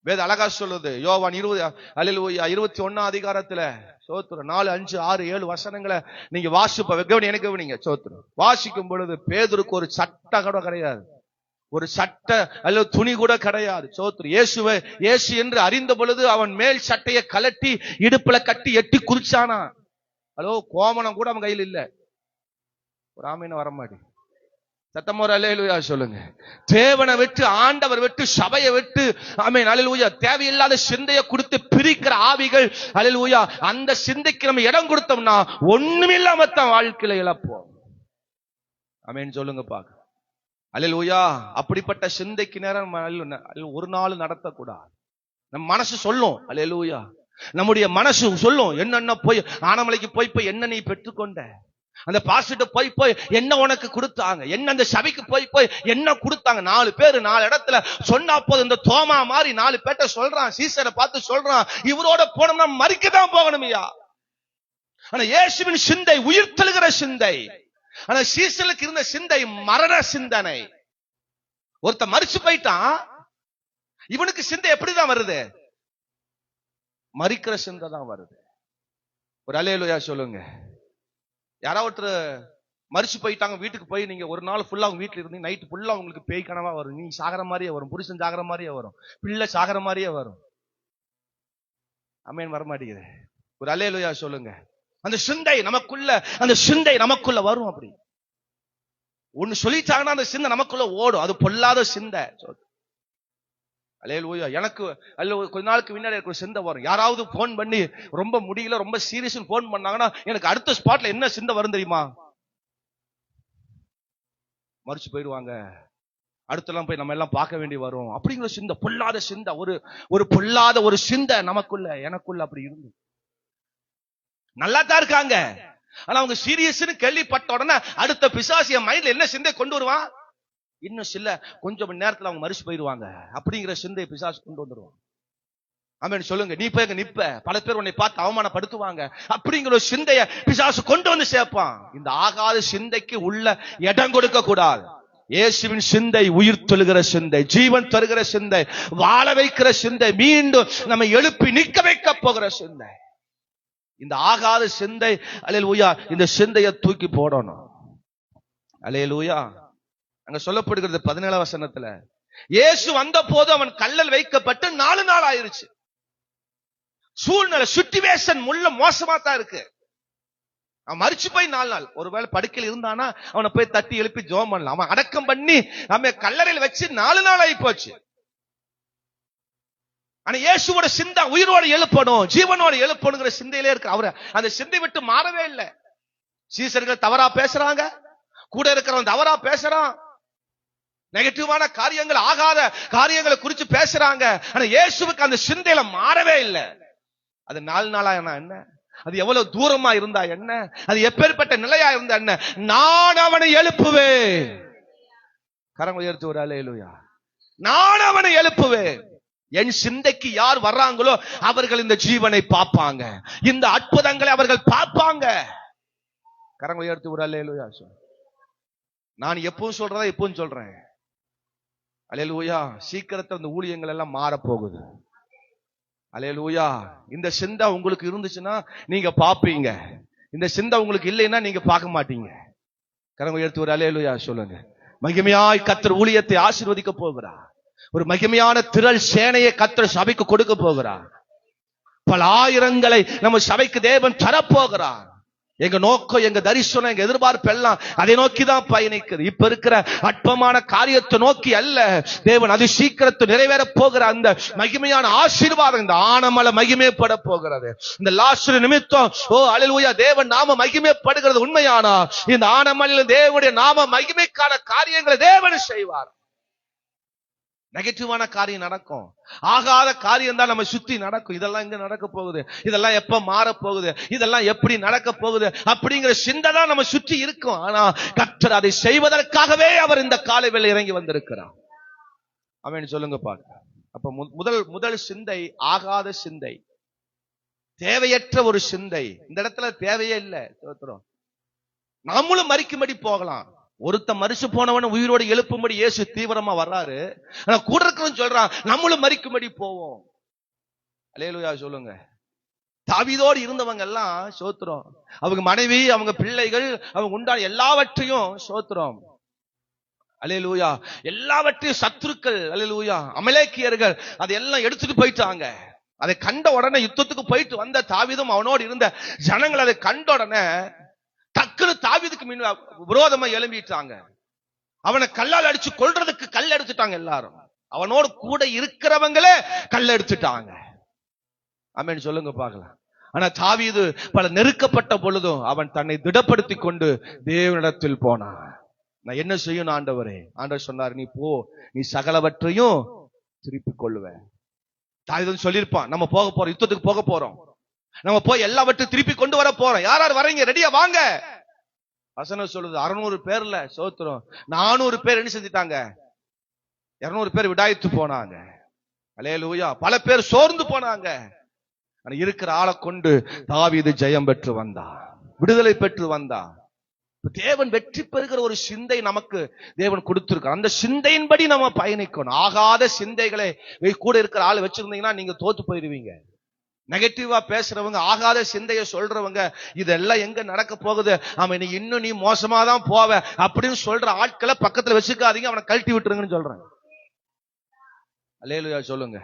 வேத அழகா சொல்லுது. யோவான் 21 அதிகாரத்துல சோத்திரம் 4, 5, 6, 7 வசனங்களை நீங்க வாசிப்ப எனக்கு நீங்க சோத்திரம் வாசிக்கும் பொழுது பேதுருக்கு ஒரு சட்டை கூட கிடையாது, ஒரு சட்டை அல்லது துணி கூட கிடையாது. சோத்திரம். இயேசு என்று அறிந்த பொழுது அவன் மேல் சட்டையை கலட்டி இடுப்புல கட்டி எட்டி குறிச்சானா. ஹலோ, கோமணம் கூட அவன் கையில் இல்ல. ஒரு ஆமீன வரமாடி. சத்தமோர் அல்லேலூயா சொல்லுங்க. தேவனை விட்டு, ஆண்டவர் விட்டு, சபையை விட்டு, ஆமென் அல்லேலூயா தேவையில்லாத சிந்தையை கொடுத்து பிரிக்கிற ஆவிகள், அல்லேலூயா அந்த சிந்தைக்கு நம்ம இடம் கொடுத்தோம்னா ஒண்ணுமில்லாம தான் வாழ்க்கையில இழப்போம். ஆமென் சொல்லுங்க பாக்க. அல்லேலூயா. அப்படிப்பட்ட சிந்தைக்கு நேரம் ஒரு நாள் நடத்தக்கூடாது. நம்ம மனசு சொல்லும், அல்லேலூயா நம்முடைய மனசு சொல்லும், என்னென்ன போய் ஆனமலைக்கு போய் என்ன நீ பெற்றுக்கொண்ட, அந்த பாஸ்டர் போய் என்ன உனக்கு கொடுத்தாங்க, என்ன அந்த சபைக்கு போய் என்ன கொடுத்தாங்க. 4 பேர் 4 இடத்துல சொன்னா போது இந்த தோமா மாதிரி 4 பேர்ட்ட சொல்றான், சீசரை பார்த்து சொல்றான், இவரோட போனோம்னா மறிக்கதான் போகணும் ஐயா. ஆனா இயேசுவின் சிந்தை உயிர் தெழுகிற சிந்தை. ஆனா சீசலுக்கு இருந்த சிந்தை மரண சிந்தனை. ஒருத்த மரிச்சு போயிட்டான், இவனுக்கு சிந்தை எப்படிதான் வருது, மரிக்கிற சிந்தை தான் வருது. ஒரு அல்லேலூயா சொல்லுங்க. யாராவது ஒருத்தர் மரிச்சு போயிட்டாங்க, வீட்டுக்கு போய் நீங்க ஒரு நாள் ஃபுல்லா உங்க வீட்டுல இருந்து நைட்டு ஃபுல்லா உங்களுக்கு பேய் கனவா வரும், நீ சாகர மாதிரியே வரும், புருஷன் சாகர மாதிரியே வரும், பிள்ளை சாகர மாதிரியே வரும். ஆமென் வரமாட்டேங்குது. ஒரு அல்லேலூயா சொல்லுங்க. அந்த சிந்தை நமக்குள்ள, அந்த சிந்தை நமக்குள்ள வரும். அப்படி ஒன்னு சொல்லிட்டாங்கன்னா அந்த சிந்தை நமக்குள்ள ஓடும். அது பொல்லாத சிந்தை. அல்லேலூயா. எனக்கு கொஞ்ச நாளுக்கு முன்னாடி எனக்கு ஒரு சிந்தை வரும். யாராவது போன் பண்ணி ரொம்ப முடியல, ரொம்ப சீரியஸ் போன் பண்ணாங்கன்னா எனக்கு அடுத்த ஸ்பாட்ல என்ன சிந்தை வரும் தெரியுமா, மறிச்சு போயிடுவாங்க, அடுத்தெல்லாம் போய் நம்ம எல்லாம் பார்க்க வேண்டி வரும் அப்படிங்கிற சிந்தை, பொல்லாத சிந்தை. ஒரு பொல்லாத ஒரு சிந்தை நமக்குள்ள, எனக்குள்ள அப்படி இருந்து நல்லா தான் இருக்காங்க. ஆனா அவங்க சீரியஸ்னு கேள்விப்பட்ட உடனே அடுத்த பிசாசிய மைண்ட்ல என்ன சிந்தை கொண்டு வருவான், இன்னும் சில கொஞ்சம் மணி நேரத்துல அவங்க மறிச்சு போயிடுவாங்க அப்படிங்கிற சிந்தை பிசாசு கொண்டு வந்துருவாங்க. ஆமென் சொல்லுங்க. நீ போய் நிப்ப, பல பேர் உன்னை பார்த்து அவமானப்படுத்துவாங்க அப்படிங்கிற ஒரு சிந்தைய பிசாசு கொண்டு வந்து சேர்ப்பான். இந்த ஆகாத சிந்தைக்கு உள்ள இடம் கொடுக்க கூடாது. இயேசுவின் சிந்தை உயிர் தெழுகிற சிந்தை, ஜீவன் தருகிற சிந்தை, வாழ வைக்கிற சிந்தை, மீண்டும் நம்ம எழுப்பி நிற்க வைக்க போகிற சிந்தை. இந்த ஆகாத சிந்தை, அல்லேலூயா, இந்த சிந்தையை தூக்கி போடணும். அல்லேலூயா. அங்க சொல்லப்படுகிறது 17 வசனத்துல, இயேசு வந்த போது அவன் கல்லல் வைக்கப்பட்டு 4 நாள் ஆயிருச்சு. சூழ்நிலை சிச்சுவேஷன் முள்ள மோசமா தான் இருக்கு. அவன் மரிச்சு போய் 4 நாள். ஒருவேளை படுக்கையில் இருந்தானா அவனை போய் தட்டி எழுப்பி ஜெபம் பண்ணலாம். அவன் அடக்கம் பண்ணி நம்ம கல்லறையில் வச்சு 4 நாள் ஆகி போச்சு. ஆனா இயேசுவோட சிந்தை உயிரோடு எழுப்பணும், ஜீவனோடு எழுப்பணுங்கிற சிந்தையிலே இருக்கு. அவரை அந்த சிந்தை விட்டு மாறவே இல்லை. சீசர்கள் தவறா பேசுறாங்க, கூட இருக்கிறவன் தவறா பேசுறான், நெகட்டிவான காரியங்கள், ஆகாத காரியங்களை குறித்து பேசுறாங்க. ஆனா இயேசுவுக்கு அந்த சிந்தையில மாறவே இல்லை. அது 4 நாளா என்ன, அது எவ்வளவு தூரமா இருந்தா என்ன, அது எப்பேற்பட்ட நிலையா இருந்தா என்ன, நான் அவனை எழுப்புவேன். கரம் உயர்த்தி ஒரு அல்லேலூயா. நான் அவனை எழுப்புவேன். என் சிந்தைக்கு யார் வர்றாங்களோ அவர்கள் இந்த ஜீவனை பார்ப்பாங்க, இந்த அற்புதங்களை அவர்கள் பார்ப்பாங்க. கரம் உயர்த்தி ஒரு அல்லேலூயா. நான் எப்பவும் சொல்றதா எப்பவும் சொல்றேன். அல்லேலூயா. சீக்கிரத்துல இந்த ஊழியங்கள் எல்லாம் மாற போகுது. அல்லேலூயா. இந்த சிந்தை உங்களுக்கு இருந்துச்சுன்னா நீங்க பாப்பீங்க, இந்த சிந்தை உங்களுக்கு இல்லைன்னா நீங்க பார்க்க மாட்டீங்க. கரம் உயர்த்தி ஒரு அல்லேலூயா சொல்லுங்க. மகிமையாய் கர்த்தர் ஊழியத்தை ஆசீர்வதிக்க போகிறார். ஒரு மகிமையான திரள் சேனையை கர்த்தர் சபைக்கு கொடுக்க போகிறார். பல ஆயிரங்களை நம்ம சபைக்கு தேவன் தரப்போகிறார். எங்க நோக்கம், எங்க தரிசனம், எங்க எதிர்பார்ப்பு எல்லாம் அதை நோக்கிதான் பயணிக்குது. இப்ப இருக்கிற அற்பமான காரியத்தை நோக்கி அல்ல. தேவன் அது சீக்கிரத்தை நிறைவேற போகிற அந்த மகிமையான ஆசீர்வாதம் இந்த ஆனமலை மகிமைப்பட போகிறது. இந்த லாசரு நிமித்தம் அல்லேலூயா தேவன் நாம மகிமைப்படுகிறது உண்மையானா இந்த ஆனமலையில் தேவனுடைய நாம மகிமைக்கான காரியங்களை தேவன் செய்வார். நெகட்டிவான காரியம் நடக்கும், ஆகாத காரியம் தான் நம்ம சுத்தி நடக்கும். இதெல்லாம் எங்க நடக்க போகுது, இதெல்லாம் எப்ப மாற போகுது, இதெல்லாம் எப்படி நடக்க போகுது அப்படிங்கிற சிந்தை தான் நம்ம சுற்றி இருக்கும். ஆனா கர்த்தர் அதை செய்வதற்காகவே அவர் இந்த காலை வேளை இறங்கி வந்திருக்கிறார். ஆமென் சொல்லுங்க பாருங்க. அப்ப முதல் சிந்தை ஆகாத சிந்தை, தேவையற்ற ஒரு சிந்தை. இந்த இடத்துல தேவையே இல்லை. நம்மளும் மரிக்கும்படி போகலாம். ஒருத்த மரிச்சு போனவன உயிரோடு எழுப்பும்படி இயேசு தீவிரமா வர்றாரு. ஆனா கூட இருக்கிறவன் சொல்றான் நம்மளும் மரிக்கும்படி போவோம். அல்லேலூயா சொல்லுங்க. தாவீதோடு இருந்தவங்க எல்லாம் சோத்திரம், அவங்க மனைவி, அவங்க பிள்ளைகள், அவங்க உண்டான எல்லாவற்றையும் சோத்திரம். அல்லேலூயா. எல்லாவற்றையும் சத்துருக்கள், அல்லேலூயா, அமலேக்கியர்கள் அதையெல்லாம் எடுத்துட்டு போயிட்டாங்க. அதை கண்ட உடனே யுத்தத்துக்கு போயிட்டு வந்த தாவீதும் அவனோடு இருந்த ஜனங்கள் அதை கண்ட உடனே டக்குனு தாவீதுக்கு விரோதமா எழும்பிட்டாங்க. அவனை கல்லால் அடிச்சு கொல்றதுக்கு கல் எடுத்துட்டாங்க எல்லாரும். அவனோடு கூட இருக்கிறவங்களே கல் எடுத்துட்டாங்க. ஆமென் சொல்லுங்க பார்க்கலாம். ஆனா தாவீது பல நெருக்கப்பட்ட பொழுதும் அவன் தன்னை திடப்படுத்தி கொண்டு தேவனிடத்தில் போனான். நான் என்ன செய்யணும் ஆண்டவரே? ஆண்டவர் சொன்னார், நீ போ, நீ சகலவற்றையும் திருப்பிக் கொள்ளுவேன். தாவீது சொல்லியிருப்பான், நம்ம போக போறோம், யுத்தத்துக்கு போக போறோம், நம்ம போய் எல்லாவற்றையும் திருப்பி கொண்டு வர போறோம். யார் யார் வரீங்க, ரெடியா வாங்க. வசனம் சொல்லுது 600 பேர்ல சோத்திரம் 400 பேர் என்ன செஞ்சிட்டாங்க, 200 பேர் விடாய்த்து போனாங்க. அல்லேலூயா. பல பேர் சோர்ந்து போனாங்க. இருக்கிற ஆளை கொண்டு தாவீது ஜெயம் பெற்று வந்தான், விடுதலை பெற்று வந்தான். தேவன் வெற்றி பெறுகிற ஒரு சிந்தை நமக்கு தேவன் கொடுத்திருக்கார். அந்த சிந்தையின்படி நம்ம பயணிக்கணும். ஆகாத சிந்தைகளை கூட இருக்கிற ஆள் வச்சிருந்தீங்கன்னா நீங்க தோத்து போயிருவீங்க. நெகட்டிவா பேசுறவங்க, ஆகாத சிந்தைய சொல்றவங்க, இதெல்லாம் எங்க நடக்க போகுது, அவன் நீ இன்னும் நீ மோசமாதான் போவ அப்படின்னு சொல்ற ஆட்களை பக்கத்துல வச்சுக்காதீங்க, அவனை கழட்டி விட்டுருங்கன்னு சொல்றேன். அல்லேலூயா சொல்லுங்க.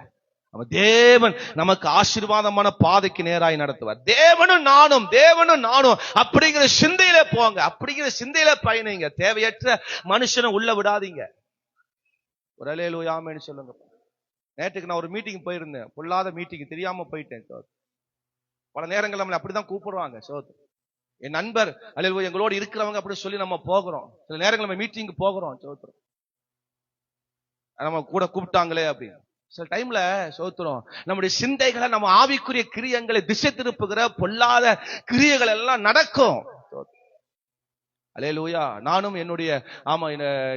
தேவன் நமக்கு ஆசீர்வாதமான பாதைக்கு நேராய் நடத்துவார். தேவனும் நானும் அப்படிங்கிற சிந்தையில போங்க, அப்படிங்கிற சிந்தையில பயணிங்க. தேவையற்ற மனுஷனை உள்ள விடாதீங்க. ஒரு அல்லேலூயா ஆமென் சொல்லுங்க. நேற்றுக்கு நான் ஒரு மீட்டிங் போயிருந்தேன், பொல்லாத மீட்டிங், தெரியாம போயிட்டேன். பல நேரங்கள் நம்மளை அப்படிதான் கூப்பிடுவாங்க. என் நண்பர் அல்லேலூயா எங்களோடு இருக்கிறவங்க அப்படி சொல்லி நம்ம போகிறோம். சில நேரங்கள் நம்ம மீட்டிங் போகிறோம், நம்ம கூட கூப்பிட்டாங்களே அப்படின்னு. சில டைம்ல சோத்திரம் நம்முடைய சிந்தைகளை, நம்ம ஆவிக்குரிய கிரியங்களை திசை திருப்புகிற பொல்லாத கிரியைகள் எல்லாம் நடக்கும். அல்லேலூயா. நானும் என்னுடைய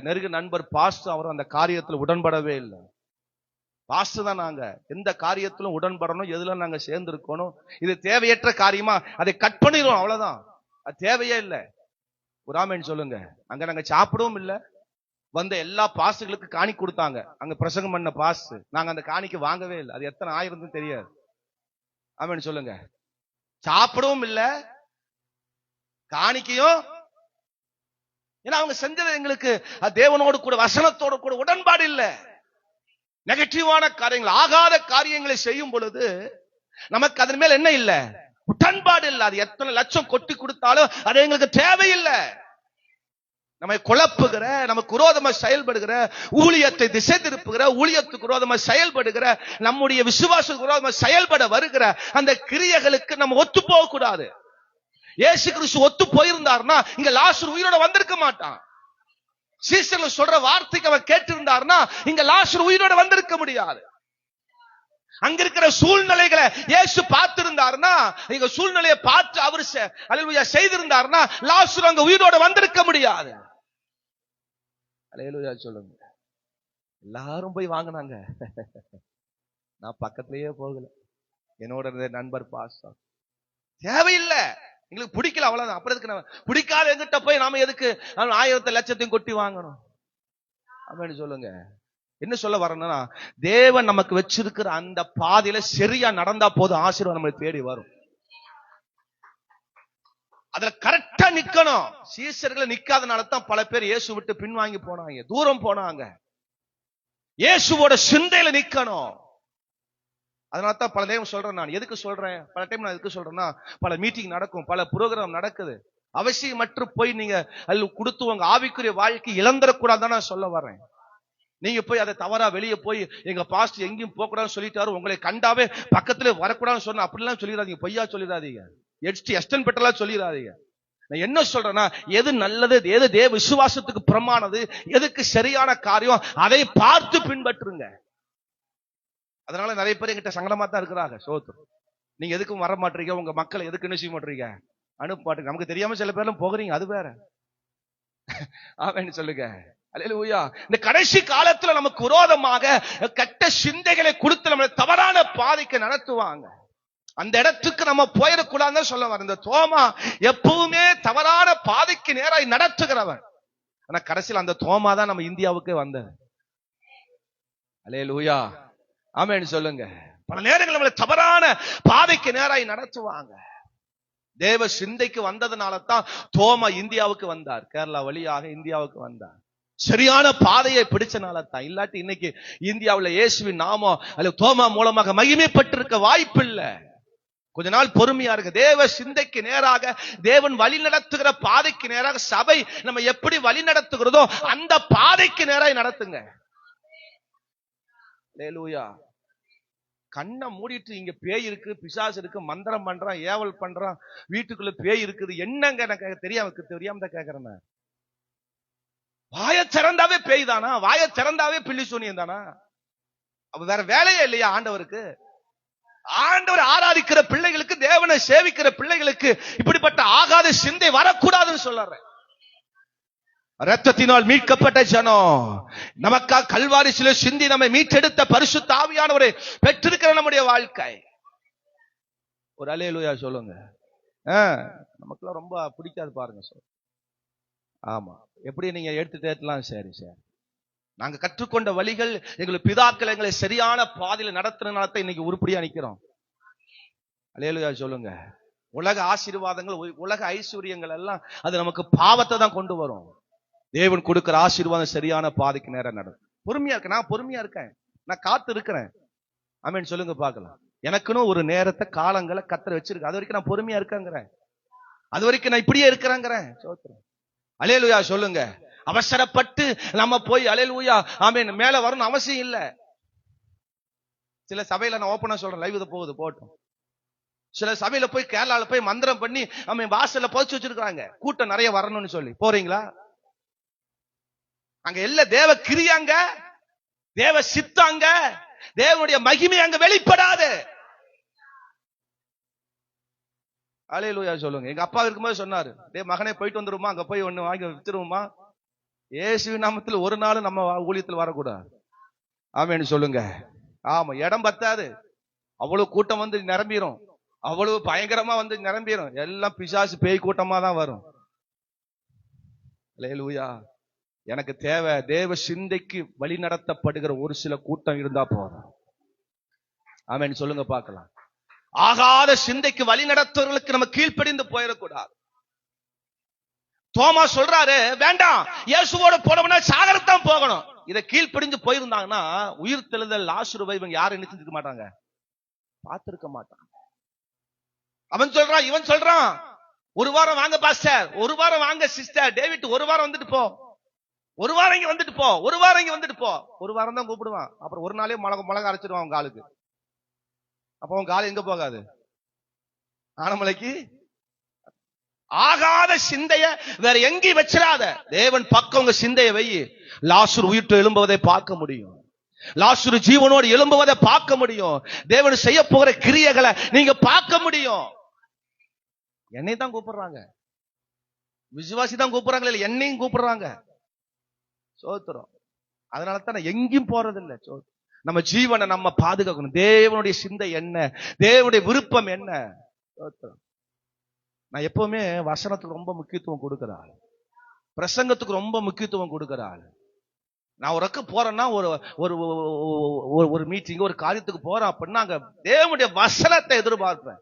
நெருங்கிய நண்பர் பாஸ்டர் அவரும் அந்த காரியத்தில் உடன்படவே இல்லை. பாஸ்டர் தான் நாங்க எந்த காரியத்திலும் உடன்படணும், எதுல நாங்க சேர்ந்து இருக்கணும். இது தேவையற்ற காரியமா அதை கட் பண்ணிடுவோம், அவ்வளவுதான். அது தேவையே இல்லை. ஒரு ஆமென் சொல்லுங்க. அங்க நாங்க சாப்பிடவும் இல்லை. வந்த எல்லா பாஸ்டுகளுக்கு காணி கொடுத்தாங்க. அங்க பிரசங்கம் பண்ண பாஸ்ட், நாங்க அந்த காணிக்கு வாங்கவே இல்லை. அது எத்தனை ஆயிரம் தெரியாது. ஆமென் சொல்லுங்க. சாப்பிடவும் இல்ல, காணிக்கையும். ஏன்னா அவங்க செஞ்சது எங்களுக்கு தேவனோடு கூட வசனத்தோடு கூட உடன்பாடு இல்ல. நெகட்டிவான காரியங்கள், ஆகாத காரியங்களை செய்யும் பொழுது நமக்கு அதன் மேல என்ன இல்ல, உடன்பாடு இல்ல. அது எத்தனை லட்சம் கொட்டி கொடுத்தாலும் அது எங்களுக்கு தேவையில்லை. நம்மை குழப்புகிற, நமக்கு விரோதமா செயல்படுகிற, ஊழியத்தை திசை திருப்புகிற, ஊழியத்துக்கு விரோதமா செயல்படுகிற, நம்முடைய விசுவாசத்துக்கு விரோதமா செயல்பட வருகிற அந்த கிரியைகளுக்கு நம்ம ஒத்து போக கூடாது. இயேசு கிறிஸ்து ஒத்து போயிருந்தார்னா இங்க லாசரு உயிரோட வந்திருக்க மாட்டான். சீசர்கள் சொல்ற வார்த்தைக்கு அவன் கேட்டிருந்தார்னா இங்க லாசரு உயிரோட வந்திருக்க முடியாது. அங்க இருக்கிற சூழ்நிலைகளை இயேசு பார்த்திருந்தார்னா, இங்க சூழ்நிலையை பார்த்து அவர் அல்லேலூயா செய்திருந்தார்னா லாசரு அங்க உயிரோட வந்திருக்க முடியாது. அல்லேலூயா சொல்லுங்க. எல்லாரும் போய் வாங்கினாங்க, நான் பக்கத்திலேயே போகல. என்னோட இருந்த நண்பர் பாஸ்டர், தேவையில்லை, எங்களுக்கு பிடிக்கல, அவ்வளவுதான். அப்புறம் எதுக்கு நம்ம பிடிக்காத எங்கிட்ட போய் நாம எதுக்கு 1000 லட்சத்தையும் கொட்டி வாங்கணும் அப்படின்னு சொல்லுங்க. என்ன சொல்ல வரணும்னா, தேவன் நமக்கு வச்சிருக்கிற அந்த பாதையில சரியா நடந்தா போதும், ஆசீர்வாதம் நம்மளை தேடி வரும். அதுல கரெக்டா நிக்கணும். சீசர்களை நிக்காதனால தான் பல பேர் இயேசு விட்டு பின்வாங்கி போனாங்க, தூரம் போனாங்க. இயேசுவோட சிந்தையில நிக்கணும். அதனால தான் பல டைம் சொல்றேன். நான் எதுக்கு சொல்றேன், பல டைம் நான் எதுக்கு சொல்றேன்னா, பல மீட்டிங் நடக்கும், பல புரோகிராம் நடக்குது. அவசியமற்று போய் நீங்க அதுல கொடுத்து உங்க ஆவிக்குரிய வாழ்க்கை இழந்துடக்கூடாதுன்னு நான் சொல்ல வர்றேன். நீங்க போய் அதை தவறா வெளியே போய் எங்க பாஸ்டர் எங்கேயும் போக கூடாதுன்னு சொல்லிட்டாரு, உங்களை கண்டாவே பக்கத்துல வரக்கூடாதுன்னு சொன்ன அப்படிலாம் சொல்லிடாதீங்க, பொய்யா சொல்லிடாதீங்க, எஸ்டன் பெட்டலா சொல்லிடாதீங்க. நான் என்ன சொல்றேன்னா, எது நல்லது, எது தேவ விசுவாசத்துக்கு பிரமானது, எதுக்கு சரியான காரியம், அதை பார்த்து பின்பற்றுங்க. அதனால நிறைய பேர் எங்கிட்ட சங்கடமா தான் இருக்கிறாங்க. சோத்து, நீங்க எதுக்கும் வர மாட்டீங்க, உங்க மக்களை எதுக்கு என்ன செய்ய மாட்டீங்க, அனுப்ப மாட்டீங்க. நமக்கு தெரியாம சில பேர்லாம் போகிறீங்க, அது வேற. ஆமென் சொல்லுங்க. அல்லேலூயா. இந்த கடைசி காலத்துல நமக்கு விரோதமாக கெட்ட சிந்தைகளை கொடுத்து நம்மளை தவறான பாதைக்கு நடத்துவாங்க. அந்த இடத்துக்கு நம்ம போயிடக்கூடாதுன்னு சொல்ல வர. இந்த தோமா எப்பவுமே தவறான பாதைக்கு நேராக நடத்துகிறவன். ஆனா கடைசியில் அந்த தோமா தான் நம்ம இந்தியாவுக்கு வந்தது. அல்லேலூயா. ஆமென் சொல்லுங்க. பல நேரங்கள் நம்மளை தவறான பாதைக்கு நேராக நடத்துவாங்க. தேவ சிந்தைக்கு வந்ததுனால தான் தோமா இந்தியாவுக்கு வந்தார், கேரளா வழியாக இந்தியாவுக்கு வந்தார். சரியான பாதையை பிடிச்சனால தான். இல்லாட்டி இன்னைக்கு இந்தியாவுல இயேசுவின் நாமம் அல்ல தோமா மூலமாக மகிமைப்பட்டிருக்க வாய்ப்பு இல்லை. கொஞ்ச நாள் பொறுமையா இருக்கு. தேவ சிந்தைக்கு நேராக, தேவன் வழி நடத்துகிற பாதைக்கு நேராக சபை நம்ம எப்படி வழி நடத்துகிறதோ அந்த பாதைக்கு நேராக நடத்துங்க. அல்லேலூயா. கண்ணை மூடிட்டு இங்க பேய் இருக்கு, பிசாசு இருக்கு, மந்திரம் பண்றான், ஏவல் பண்றான், வீட்டுக்குள்ள பேய் இருக்குது, என்னங்க எனக்கு தெரியாம தான் கேக்குறேன். வாய திறந்தாவே பேய் தானா? வாய திறந்தாவே பில்லி சூனியம் தானா? அப்ப வேற வேலையே இல்லையா ஆண்டவருக்கு? ஆண்டவர் ஆராதிக்கிற பிள்ளைகளுக்கு, தேவனை சேவிக்கிற பிள்ளைகளுக்கு இப்படிப்பட்ட ஆகாத சிந்தை வரக்கூடாதுன்னு சொல்றேன். இரத்தத்தினால் மீட்கப்பட்ட ஜனம், நமக்காக கல்வாரி சிலுவையில் சிந்தி நம்மை மீட்டெடுத்த பரிசுத்த ஆவியானவரை பெற்றிருக்கிற நம்முடைய வாழ்க்கை. ஒரு அல்லேலூயா சொல்லுங்க. நமக்குலாம் ரொம்ப பிடிக்காது பாருங்க சார். ஆமா, எப்படி நீங்க எடுத்துட்டேலாம் சரி சார். நாங்க கற்றுக்கொண்ட வழிகள், எங்களுக்கு பிதாக்கள் எங்களை சரியான பாதையில நடத்துறதுனால தான் இன்னைக்கு உருப்படியா நிக்கிறோம். அல்லேலூயா சொல்லுங்க. உலக ஆசீர்வாதங்கள், உலக ஐஸ்வர்யங்கள் எல்லாம் அது நமக்கு பாவத்தை தான் கொண்டு வரும். தேவன் கொடுக்கிற ஆசீர்வாதம் சரியான பாதைக்கு நேரம் நடக்கும். பொறுமையா இருக்க, நான் பொறுமையா இருக்கேன், நான் காத்து இருக்கிறேன். ஆமென் சொல்லுங்க பார்க்கலாம். எனக்குன்னு ஒரு நேரத்தை, காலங்களை கத்தர் வச்சிருக்க, அது வரைக்கும் நான் பொறுமையா இருக்கேங்கிறேன், அது வரைக்கும் நான் இப்படியே இருக்கிறேங்கிறேன். அல்லேலூயா சொல்லுங்க. அவசரப்பட்டு நம்ம போய் அல்லேலூயா ஆமென் மேல வரணும் அவசியம் இல்ல. சில சபையில நான் ஓப்பனா சொல்றேன், லைவ் இது போகுது போட்டோம். சில சபையில போய் கேரளால போய் மந்திரம் பண்ணி நம்ம வாசல்ல புதைச்சு வச்சிருக்காங்க, கூட்டம் நிறைய வரணும்னு சொல்லி. போறீங்களா? அங்க எல்லா தேவ கிரியாங்க, தேவ சித்தாங்க, தேவனுடைய மகிமை அங்க வெளிப்படாது. அல்லேலூயா சொல்லுங்க. எங்க அப்பா இருக்கும்போது சொன்னாரு, டேய் மகனே போயிட்டு வந்துருமா, அங்க போய் ஒண்ணு வாங்கி வித்துருவோமா. இயேசுவின் நாமத்தில் ஒரு நாள் நம்ம ஊழியத்தில் வரக்கூடாது. ஆமென் சொல்லுங்க. ஆமா, இடம் பத்தாது, அவ்வளவு கூட்டம் வந்து நிரம்பிடும், அவ்வளவு பயங்கரமா வந்து நிரம்பிடும். எல்லாம் பிசாசு பேய் கூட்டமா தான் வரும். அல்லேலூயா. எனக்கு தேவை தேவ சிந்தைக்கு வழி நடத்தப்படுகிற ஒரு சில கூட்டம் இருந்தா போதும். ஆமென் சொல்லுங்க பார்க்கலாம். ஆகாத சிந்தைக்கு வழி நடத்துவர்களுக்கு நம்ம கீழ்ப்படிந்து போயிடக்கூடாது. தோமா சொல்றாரு, வேண்டாம், இயேசுவோட போனோம்னா சாகரத்தான் போகணும். இதை கீழ்ப்படிஞ்சு போயிருந்தாங்கன்னா உயிர் தெழுதல் லாசருவை இவங்க யாரும் என்ன செஞ்சிருக்க மாட்டாங்க, பார்த்திருக்க மாட்டாங்க. அவன் சொல்றான், இவன் சொல்றான், ஒரு வாரம் வாங்க பாஸ்டர், ஒரு வாரம் வாங்க சிஸ்டர் டேவிட், ஒரு வாரம் வந்துட்டு போ, ஒரு வாரம் இங்க வந்துட்டு போ, ஒரு வாரம் இங்க வந்துட்டு போ. ஒரு வாரம் தான் கூப்பிடுவான், அப்புறம் ஒரு நாளே மிளகா அரைச்சிடுவான் அவங்க ஆளுக்கு. அப்ப அவங்க ஆளு எங்க போகாது, ஆனமலைக்கு. ஆகாத சிந்தைய வேற எங்கேயும் வச்சிடாத, தேவன் பக்கம் உங்க சிந்தைய வை. லாசரு உயிர்த்து எழும்புவதை பார்க்க முடியும், லாசரு ஜீவனோடு எழும்புவதை பார்க்க முடியும், தேவன் செய்ய போகிற கிரியைகளை நீங்க பார்க்க முடியும். என்னை தான் கூப்பிடுறாங்க, விசுவாசி தான் கூப்பிடுறாங்க, இல்ல என்னையும் கூப்பிடுறாங்க. சோத்திரம். அதனால தான் நான் எங்கேயும் போறது இல்லை. நம்ம ஜீவனை நம்ம பாதுகாக்கணும். தேவனுடைய சிந்தை என்ன, தேவனுடைய விருப்பம் என்ன. சோத்திரம். நான் எப்பவுமே வசனத்துக்கு ரொம்ப முக்கியத்துவம் கொடுக்கிறாள், பிரசங்கத்துக்கு ரொம்ப முக்கியத்துவம் கொடுக்கிறாள். நான் ஒரு போறேன்னா ஒரு மீட்டிங் ஒரு காரியத்துக்கு போறேன் அப்படின்னா அங்க தேவனுடைய வசனத்தை எதிர்பார்ப்பேன்.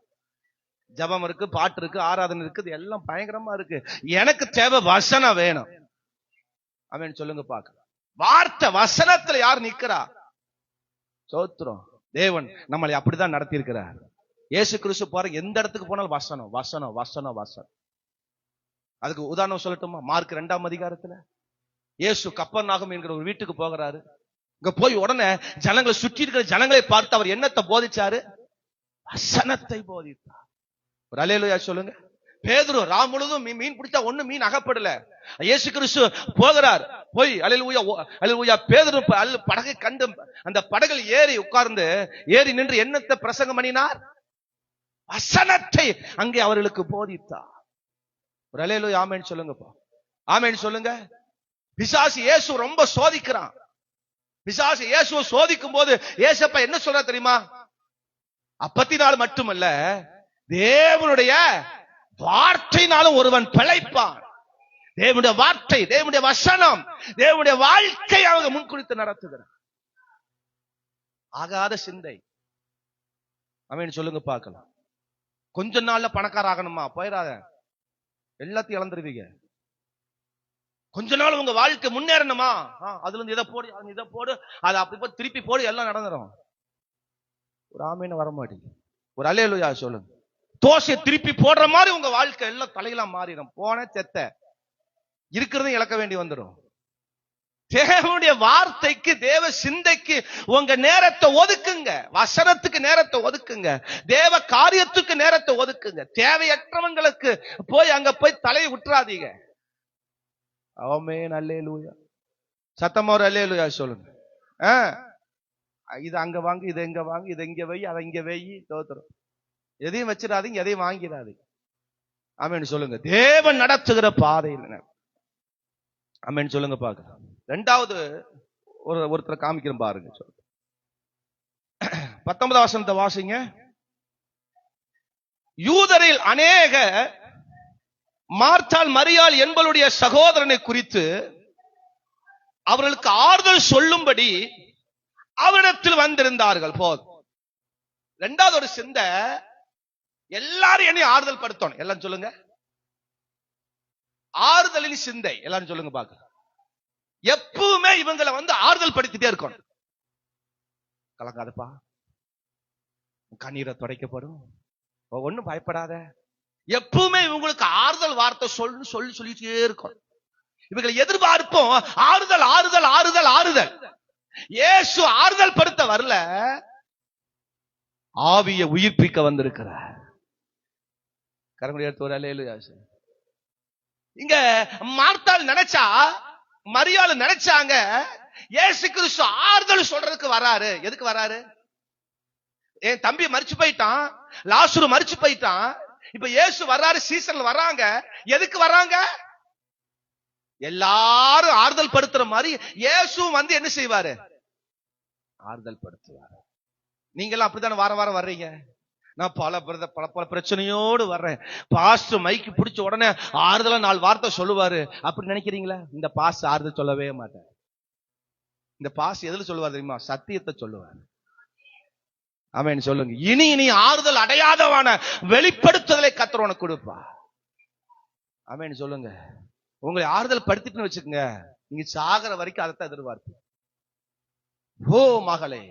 ஜபம் இருக்கு, பாட்டு இருக்கு, ஆராதனை இருக்குது, எல்லாம் பயங்கரமா இருக்கு. எனக்கு தேவை வசனம் வேணும். அவன் சொல்லுங்க பாக்க, வார்த்தை வசனத்துல யார் நிக்கிறா? சோத்திரம். தேவன் நம்மளை அப்படிதான் நடத்தி இருக்கிறார். இயேசு கிறிஸ்து போற எந்த இடத்துக்கு போனாலும் வசனம் வசனம் வசனம் வசனம். அதுக்கு உதாரணம் சொல்லட்டுமா? மார்க் 2ஆம் அதிகாரத்துல இயேசு கப்பர்நாகம் என்கிற ஒரு வீட்டுக்கு போகிறாரு. இங்க போய் உடனே ஜனங்களை சுற்றி இருக்கிற ஜனங்களை பார்த்து அவர் என்னத்தை போதிச்சாரு? வசனத்தை போதித்தார். ஒரு அல்லேலூயா சொல்லுங்க. பேதுரு ராம் முழுதும் மீன் பிடிச்சா ஒண்ணு மீன் அகப்படல. இயேசு கிறிஸ்து போகிறார், போய் அல்லேலூயா அல்லேலூயா பேதுரு படகை கண்டு அந்த படகில் ஏறி உட்கார்ந்து ஏறி நின்று என்னத்தை பிரசங்கம் பண்ணினார்? வசனத்தை அங்கே அவர்களுக்கு போதித்தார். ஒரு அல்லேலூயா ஆமென் சொல்லுங்கப்பா, ஆமென் சொல்லுங்க. பிசாசு இயேசு ரொம்ப சோதிக்கிறான். பிசாசு இயேசுவை சோதிக்கும் போது இயேசப்பா என்ன சொல்ற தெரியுமா? அப்பத்தினால் மட்டுமல்ல, தேவனுடைய வார்த்தையினாலும் ஒருவன் பிழைப்பான். தேவனுடைய வார்த்தை, தேவனுடைய வசனம், தேவனுடைய வாழ்க்கை அவங்க முன்குறித்து நடத்துகிறார். ஆகாத சிந்தை. அவன் சொல்லுங்க பார்க்கலாம். கொஞ்ச நாள்ல பணக்கார ஆகணுமா? போயிடாத, எல்லாத்தையும் இழந்துருவீங்க. கொஞ்ச நாள் உங்க வாழ்க்கை முன்னேறணுமா? அதுல இருந்து இதை போடு, இதை போடு, அதை அப்படி திருப்பி போடு, எல்லாம் நடந்துரும். ஒரு ஆமீன் வர மாட்டேங்குது. ஒரு அல்லேலூயா சொல்லுங்க. தோசையை திருப்பி போடுற மாதிரி உங்க வாழ்க்கை எல்லாம் தலையெல்லாம் மாறிடும். போன செத்த இருக்கிறதும் இழக்க வேண்டி வந்துடும். தேவனுடைய வார்த்தைக்கு, தேவ சிந்தைக்கு உங்க நேரத்தை ஒதுக்குங்க. வசனத்துக்கு நேரத்தை ஒதுக்குங்க. தேவ காரியத்துக்கு நேரத்தை ஒதுக்குங்க. தேவையற்றவங்களுக்கு போய் அங்க போய் தலையை விட்டுறாதீங்க. ஆமென் அல்லேலூயா. சத்தமா ஒரு அல்லேலூயா சொல்லுங்க. இது அங்க வாங்கு, இது எங்க வாங்கு, இது இங்க வை, அதை இங்க வை. தோத்துரும். எதையும் வச்சிடாதீங்க, எதையும் வாங்கிடாதீங்க. ஆமென் சொல்லுங்க. தேவன் நடத்துகிற பாதையில் ஆமென் சொல்லுங்க பாக்கலாம். இரண்டாவது ஒருத்தரை காமிக்கிறேன் பாருங்க. 19ஆம் வசனத்தை வாசிங்க. யூதரில் அநேக மார்த்தாள் மரியாள் என்பவருடைய சகோதரனை குறித்து அவர்களுக்கு ஆறுதல் சொல்லும்படி அவரிடத்தில் வந்திருந்தார்கள். போதும். இரண்டாவது ஒரு சிந்தை, எல்லாரும் என்னை ஆறுதல் படுத்தணும். எல்லாம் சொல்லுங்க. ஆறுதலின் சிந்தை. எல்லாரும் சொல்லுங்க பாக்க. எப்பவுமே இவங்களை ஆறுதல் படுத்திட்டே இருக்கணும். கலங்காதப்பா, கண்ணீரை துடைக்கப்படும், ஒண்ணும் பயப்படாத. எப்பவுமே இவங்களுக்கு ஆறுதல் வார்த்தை சொல்லிட்டே இருக்கும். இவங்களை எதிர்பார்ப்போம் ஆறுதல் ஆறுதல் ஆறுதல் ஆறுதல். இயேசு ஆறுதல் படுத்த வரல, ஆவியை உயிர்ப்பிக்க வந்திருக்கிறார். கரங்களை எடுத்து ஒரு அல்லேலூயா. இங்க மார்த்தாள் நினைச்சா, மரியாள் நினைச்சாங்க இயேசு கிறிஸ்து ஆறுதல் சொல்றதுக்கு வராரு. எதுக்கு வராரு? என் தம்பி மரிச்சு போயிட்டான், லாசரு மரிச்சு போயிட்டான், இப்ப இயேசு வர்றாரு, சீசன்ல வர்றாங்க. எதுக்கு வர்றாங்க? எல்லாரும் ஆறுதல் படுத்துற மாதிரி இயேசு என்ன செய்வாரு? ஆறுதல் படுத்துவாரு. நீங்க எல்லாம் அப்படித்தானே வார வாரம் வர்றீங்க. நான் பல பிரச்சனையோடு வர்றேன். பாஸ்டர் மைக்கு பிடிச்ச உடனே ஆறுதலா 4 வார்த்தை சொல்லுவாரு. அப்படி நினைக்கிறீங்களா? இந்த பாஸ்டர் ஆறுதல் சொல்லவே மாட்டார். இந்த பாஸ்டர் எதுல சொல்லுவார் தெரியுமா? சத்தியத்தை சொல்லுவார். ஆமென் சொல்லுங்க. இனி இனி ஆறுதல் அடையாதவான வெளிப்படுத்துதலை கர்த்தர் உனக்கு கொடுப்பா. ஆமென் சொல்லுங்க. உங்களை ஆறுதல் படுத்திட்டு வச்சுக்கோங்க, நீங்க சாகர வரைக்கும் அதைத்தான் எதிர்பார்ப்பு. ஓ மகளே,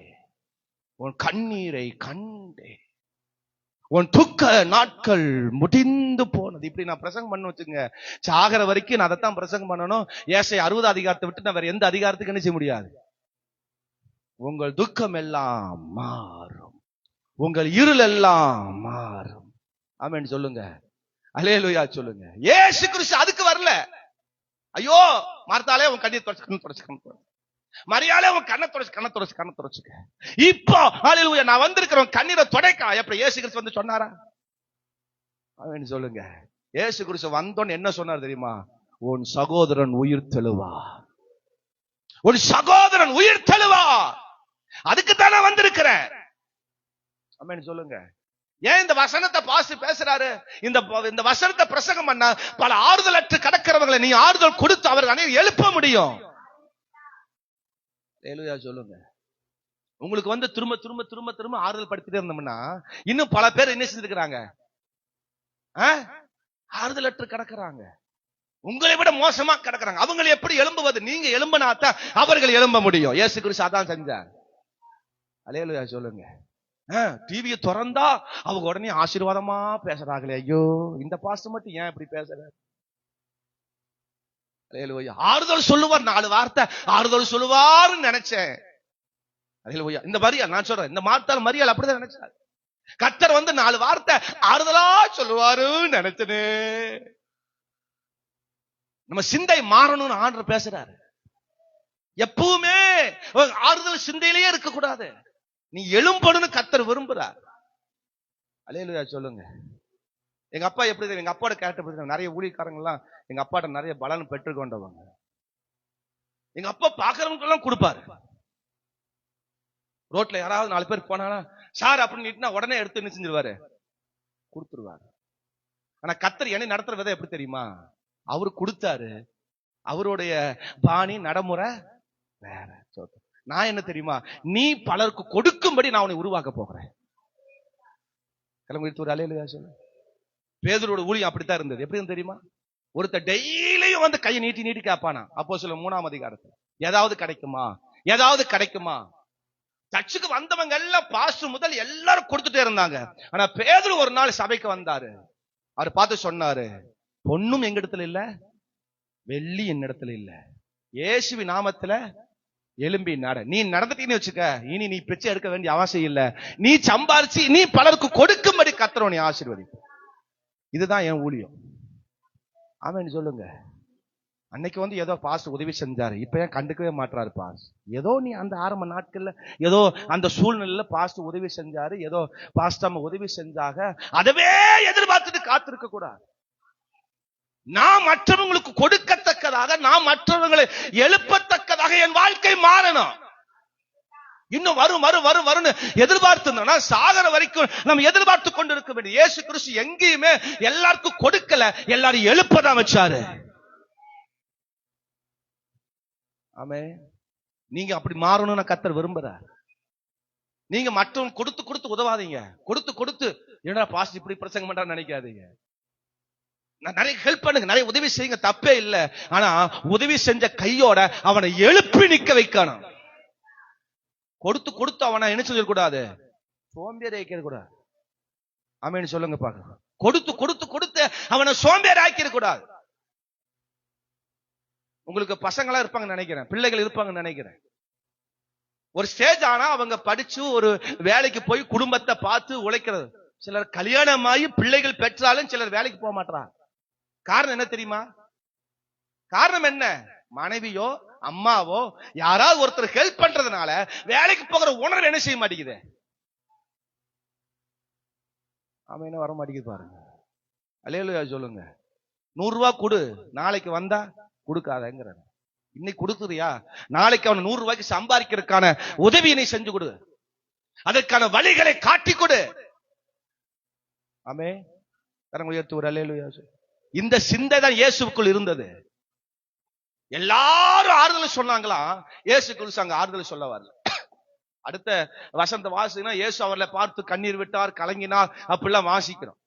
உன் கண்ணீரை கண்டே, உன் துக்க நாட்கள் முடிந்து போனது. இப்படி நான் பிரசங்கம் பண்ண வச்சுங்க, சாகர வரைக்கும் நான் அதைத்தான் பிரசங்கம் பண்ணணும். ஏசாயா 60 அதிகாரத்தை விட்டு நான் வேற எந்த அதிகாரத்துக்கு என்ன செய்ய முடியாது. உங்கள் துக்கம் எல்லாம் மாறும், உங்கள் இருள் எல்லாம் மாறும். ஆமென் சொல்லுங்க. அல்லேலூயா சொல்லுங்க. இயேசு கிறிஸ்து அதுக்கு வரல. ஐயோ மார்த்தாலே உன் கண்ணீர் தொடச்சு, மரியாதை உன் கண்ணை தொடச்சுக்க. இப்போ அல்லேலூயா நான் வந்திருக்கிறேன் கண்ணீரை துடைக்க. எப்படி இயேசு கிறிஸ்து வந்து சொன்னாரா? ஆமென் சொல்லுங்க. இயேசு கிறிஸ்து வந்தோன்னு என்ன சொன்னார் தெரியுமா? உன் சகோதரன் உயிர் தெழுவா, உன் சகோதரன் உயிர் தெழுவா. அதுக்கு தானே வந்திருக்கிறேன். ஆமென் சொல்லுங்க. ஏன் இந்த வசனத்தை பாசி பேசுறாரு? இந்த வசனத்தை பிரசங்கம் பண்ண பல ஆறுதலற்று கடக்கிறவங்களை நீ ஆறுதல் கொடுத்து அவர்களை எழுப்ப முடியும். அல்லேலூயா சொல்லுங்க. உங்களுக்கு வந்து திரும்ப திரும்ப திரும்ப திரும்ப ஆறுதல் படுத்திட்டே இருந்தோம்னா இன்னும் பல பேர் என்ன செஞ்சிருக்கிறாங்க? ஆறுதலற்று கடக்கிறாங்க, உங்களை விட மோசமா கிடக்குறாங்க. அவங்களை எப்படி எழும்புவது? நீங்க எழும்பினாத்தான் அவர்கள் எழும்ப முடியும். இயேசு கிறிஸ்து அதான் செஞ்சார். அல்லேலூயா சொல்லுங்க. டிவியை திறந்தா அவங்க உடனே ஆசீர்வாதமா பேசுறாங்களே, ஐயோ இந்த பாஸ்டர் மட்டும் ஏன் இப்படி பேசுறாரு? அல்லேலூயா. ஆறுதல் சொல்லுவார், 4 வார்த்தை ஆறுதல் சொல்லுவார்னு நினைச்சேன். அல்லேலூயா. இந்த மரியாள் நான் சொல்றேன், இந்த மார்த்தாள் மரியாள் அப்படிதான் நினைச்சாரு. கர்த்தர் வந்து 4 வார்த்தை ஆறுதலா சொல்லுவாருன்னு நினைச்சனே. நம்ம சிந்தை மாறணும்னு ஆண்டவர் பேசுறாரு. எப்பவுமே ஆறுதல் சிந்தையிலேயே இருக்க கூடாது. நீ எழும்பணும்னு கர்த்தர் விரும்புறார். அல்லேலூயா சொல்லுங்க. எங்க அப்பா எப்படி, எங்க அப்பாவோட கேரக்டர், நிறைய ஊழியக்காரங்க எல்லாம் எங்க அப்பாட்ட நிறைய பலன் பெற்றுக்கொண்டவங்க. எங்க அப்பா பாக்குறவங்க எல்லாம் கொடுப்பாரு. ரோட்ல யாராவது 4 பேர் போனா சார் அப்படின்னு உடனே எடுத்து என்ன செஞ்சிருவாரு? கொடுத்துருவாரு. ஆனா கர்த்தர் என்னை நடத்துற விதம் எப்படி தெரியுமா? அவரு கொடுத்தாரு, அவருடைய பாணி நடைமுறை வேற. நான் என்ன தெரியுமா? நீ பலருக்கு கொடுக்கும்படி நான் உன்னை உருவாக்க போகிறேன். பேதுருவோட ஊழியம் அப்படித்தான் இருந்தது. எப்படி தெரியுமா? ஒருத்தர் டெய்லியும் வந்து கையை நீட்டி நீட்டி கேட்பானா. அப்போஸ்தலர் 3ஆம் அதிகாரத்துல ஏதாவது கிடைக்குமா, ஏதாவது கிடைக்குமா. சர்ச்சுக்கு வந்தவங்க எல்லாம் பாஸ்டர் முதல் எல்லாரும் கொடுத்துட்டே இருந்தாங்க. ஆனா பேதுரு ஒரு நாள் சபைக்கு வந்தாரு. அவர் பார்த்து சொன்னாரு, பொண்ணும் எங்க இடத்துல இல்ல, வெள்ளி என்னிடத்துல இல்ல, இயேசுவி நாமத்துல எலும்பி நட. நீ நடந்துட்டீன்னு வச்சுக்க, இனி நீ பிச்சை எடுக்க வேண்டிய அவசியம் இல்ல. நீ சம்பாரிச்சு நீ பலருக்கு கொடுக்கும்படி கர்த்தர் நீ ஆசீர்வதி. இதுதான் என் ஊழியம். ஆமென் சொல்லுங்க. அன்னைக்கு வந்து ஏதோ பாஸ்டர் உதவி செஞ்சாரு, இப்ப ஏன் கண்டுக்கவே மாட்டாரு பாஸ்? ஏதோ நீ அந்த ஆரம்ப நாட்கள்ல ஏதோ அந்த சூழ்நிலையில பாஸ்டர் உதவி செஞ்சாரு, ஏதோ பாஸ்டர் உதவி செஞ்சாக, அதவே எதிர்பார்த்துட்டு காத்திருக்க கூடாது. நான் மற்றவங்களுக்கு கொடுக்கத்தக்கதாக, நான் மற்றவர்களை எழுப்பத்தக்கதாக என் வாழ்க்கை மாறணும். இன்னும் வரும் வரும் வரும் வரும் எதிர்பார்த்து சாகர வரைக்கும் நம்ம எதிர்பார்த்து கொண்டு இருக்க வேண்டும். இயேசு கிறிஸ்து எங்கேயுமே எல்லாருக்கும் கொடுக்கல, எல்லாரும் எழுப்பதான் வச்சாரு. ஆமே. நீங்க அப்படி மாறணும்னு கர்த்தர் விரும்புறார். நீங்க மற்றவங்க கொடுத்து கொடுத்து உதவாதீங்க. கொடுத்து கொடுத்து என்னடா பாஸ்டர் இப்படி பிரசங்கம் பண்றான்னு நினைக்காதீங்க. நிறைய ஹெல்ப் பண்ணுங்க, நிறைய உதவி செய்யுங்க, தப்பே இல்ல. ஆனா உதவி செஞ்ச கையோட அவனை எழுப்பி நிக்க வைக்கணும். கொடுத்து கொடுத்து அவனை என்ன சொல்ல கூடாது, சோம்பேறி ஆக்கிட கூடாது. ஆமென் சொல்லுங்க பாக்க. கொடுத்து கொடுத்து கொடுத்து அவனை சோம்பேறி ஆக்கிட கூடாது. உங்களுக்கு பசங்களா இருப்பாங்க நினைக்கிறேன், பிள்ளைகள் இருப்பாங்க நினைக்கிறேன். ஒரு ஸ்டேஜ் ஆனா அவங்க படிச்சு ஒரு வேலைக்கு போய் குடும்பத்தை பார்த்து உழைக்கிறது. சிலர் கல்யாணமாகி பிள்ளைகள் பெற்றாலும் சிலர் வேலைக்கு போக மாட்டாங்க. காரணம் என்ன தெரியுமா? காரணம் என்ன? மனைவியோ அம்மாவோ யாராவது ஒருத்தர் ஹெல்ப் பண்றதுனால வேலைக்கு போகிற உணர்வு என்ன செய்ய மாட்டேங்குது. ஆமென் வர மாட்டேங்குது பாருங்க. அல்லேலூயா சொல்லுங்க. 100 ரூபாய் கொடு, நாளைக்கு வந்தா கொடுக்காதங்கிற. இன்னைக்கு கொடுக்குறியா, நாளைக்கு அவன் 100 ரூபாய்க்கு சம்பாதிக்கிறதுக்கான உதவியை நீ செஞ்சு கொடு, அதற்கான வழிகளை காட்டி கொடு. ஆமென். கரங்களை உயர்த்தி ஒரு அல்லேலூயா. இந்த சிந்தை தான் இயேசுவுக்குள் இருந்தது. எல்லாரும் ஆறுதல் சொன்னாங்களா, இயேசு கிறிஸ்து அங்க ஆறுதல் சொல்ல வரல. அடுத்த வசந்த வாசினா இயேசு அவர்களை பார்த்து கண்ணீர் விட்டார், கலங்கினார், அப்படிலாம் வாசிக்கிறோம்.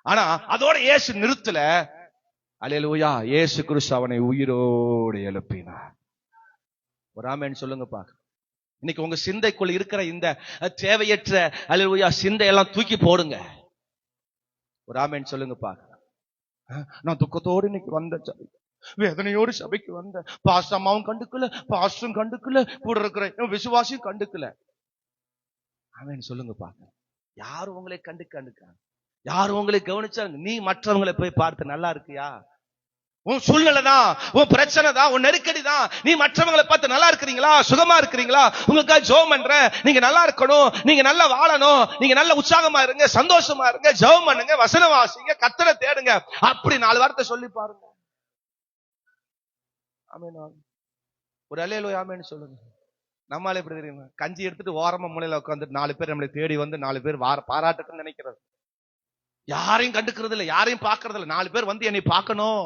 ஆனா அதோட இயேசு நிறுத்தல. அல்லேலூயா, இயேசு கிறிஸ்து அவனை உயிரோடு எழுப்பினார். ஒரு ஆமென் சொல்லுங்க பாக்க. இன்னைக்கு உங்க சிந்தைக்குள்ள இருக்கிற இந்த தேவையற்ற அல்லேலூயா சிந்தையெல்லாம் தூக்கி போடுங்க. ஒரு ஆமென் சொல்லுங்க பாக்க. நான் துக்கத்தோடு இன்னைக்கு வந்த சபைக்கு, வேதனையோடு சபைக்கு வந்த, பாஸ்டர் அம்மாவும் கண்டுக்கல, பாஸ்டரும் கண்டுக்கல, கூட இருக்கிற விசுவாசியும் கண்டுக்கல. ஆமென் சொல்லுங்க பாக்க. யாரும் உங்களை கண்டுக்காங்க, யாரும் உங்களை கவனிச்சாங்க. நீ மற்றவங்களை போய் பார்த்து நல்லா இருக்கியா, உன் சூழ்நிலை தான், உன் பிரச்சனை தான், உன் நெருக்கடி தான், நீ மற்றவங்களை பார்த்து நல்லா இருக்கிறீங்களா, சுகமா இருக்கிறீங்களா, உங்களுக்காக ஜெபம் பண்றேன், நீங்க நல்லா இருக்கணும், நீங்க நல்லா வாழணும், நீங்க நல்ல உற்சாகமா இருங்க, சந்தோஷமா இருங்க, ஜெபம் பண்ணுங்க, வசனம் வாசிங்க, கர்த்தரை தேடுங்க, அப்படி 4 வார்த்தை சொல்லி பாருங்க. ஆமென். ஒரு அல்லேலூயா ஆமென் சொல்லுங்க. நம்மால எப்படி தெரியுமா, கஞ்சி எடுத்துட்டு ஓரமா மூலையில உட்காந்துட்டு 4 பேர் நம்மளை தேடி வந்து 4 பேர் பாராட்டணும்னு நினைக்கிறது. யாரையும் கண்டுக்கிறது இல்ல, யாரையும் பாக்குறது இல்ல. 4 பேர் வந்து என்னை பார்க்கணும்,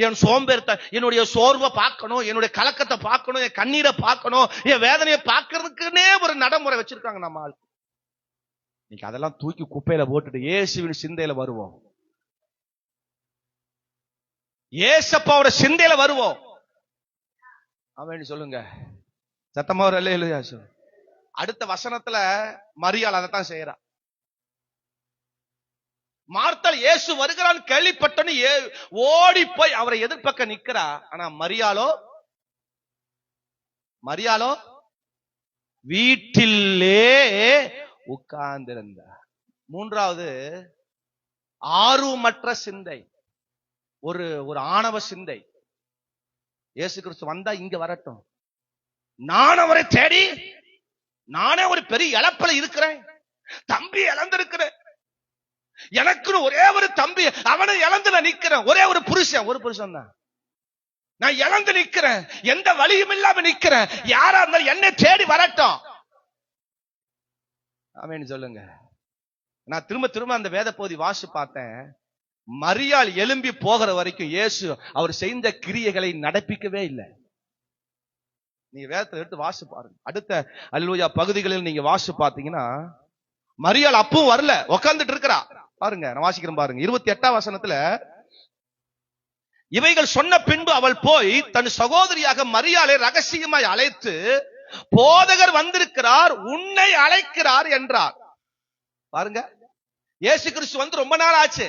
என் சோம்பேறத்தை, என்னுடைய சோர்வை பார்க்கணும், என்னுடைய கலக்கத்தை பார்க்கணும், என் கண்ணீரை பார்க்கணும், என் வேதனையை பார்க்கறதுக்குன்னே ஒரு நடைமுறை வச்சிருக்காங்க நம்ம ஆள். இன்னைக்கு அதெல்லாம் தூக்கி குப்பையில போட்டுட்டு இயேசுவின் சிந்தையில வருவோம். இயேசப்பாவோட சிந்தையில வருவோம். ஆமென் சொல்லுங்க. சத்தமா ஒரு அல்லேலூயா சொல்லுங்க. அடுத்த வசனத்துல மரியாள் அதைத்தான் செய்யறா. மார்த்தாள் இயேசு வருகிறான்னு கேள்விப்பட்டோன்னு ஓடி போய் அவரை எதிர்பக்க நிக்கிறா. ஆனா மரியாளோ வீட்டிலே உட்கார்ந்திருந்தார். 3வது ஆர்வமற்ற சிந்தை, ஒரு ஆணவ சிந்தை. இயேசு கிறிஸ்து வந்தா இங்க வரட்டும், நான் அவரை தேடி நானே ஒரு பெரிய இழப்பில இருக்கிறேன், தம்பி இழந்திருக்கிறேன், எனக்குன்னு ஒரே ஒரு தம்பி, அவனை இழந்து நான் நிக்கிறேன், ஒரே ஒரு புருஷன் தான் நான் இழந்து நிக்கிறேன், எந்த வழியும் இல்லாம நிக்கிறேன், யாரா இருந்தாலும் என்னை தேடி வரட்டும். ஆமென் சொல்லுங்க. நான் திரும்ப அந்த வேத பகுதி வாசி பார்த்தேன். மரியாள் எழும்பி போகிற வரைக்கும் இயேசு அவர் செய்த கிரியைகளை நடப்பிக்கவே இல்லை. நீங்க வேதத்தை எடுத்து வாசி பாருங்க. அடுத்த அல்லேலூயா பகுதிகளில் நீங்க வாசி பார்த்தீங்கன்னா மரியாள் அப்பவும் வரல, உட்கார்ந்துட்டு இருக்கிறா. பாருங்க, நான் வாசிக்கிறேன் பாருங்க. 28ஆம் வசனத்துல, இவைகள் சொன்ன பின்பு அவள் போய் தன் சகோதரியாக மரியாளை ரகசியமாய் அழைத்து, போதகர் வந்திருக்கிறார், உன்னை அழைக்கிறார் என்றார். பாருங்க, இயேசு கிறிஸ்து வந்து ரொம்ப நாள் ஆச்சு,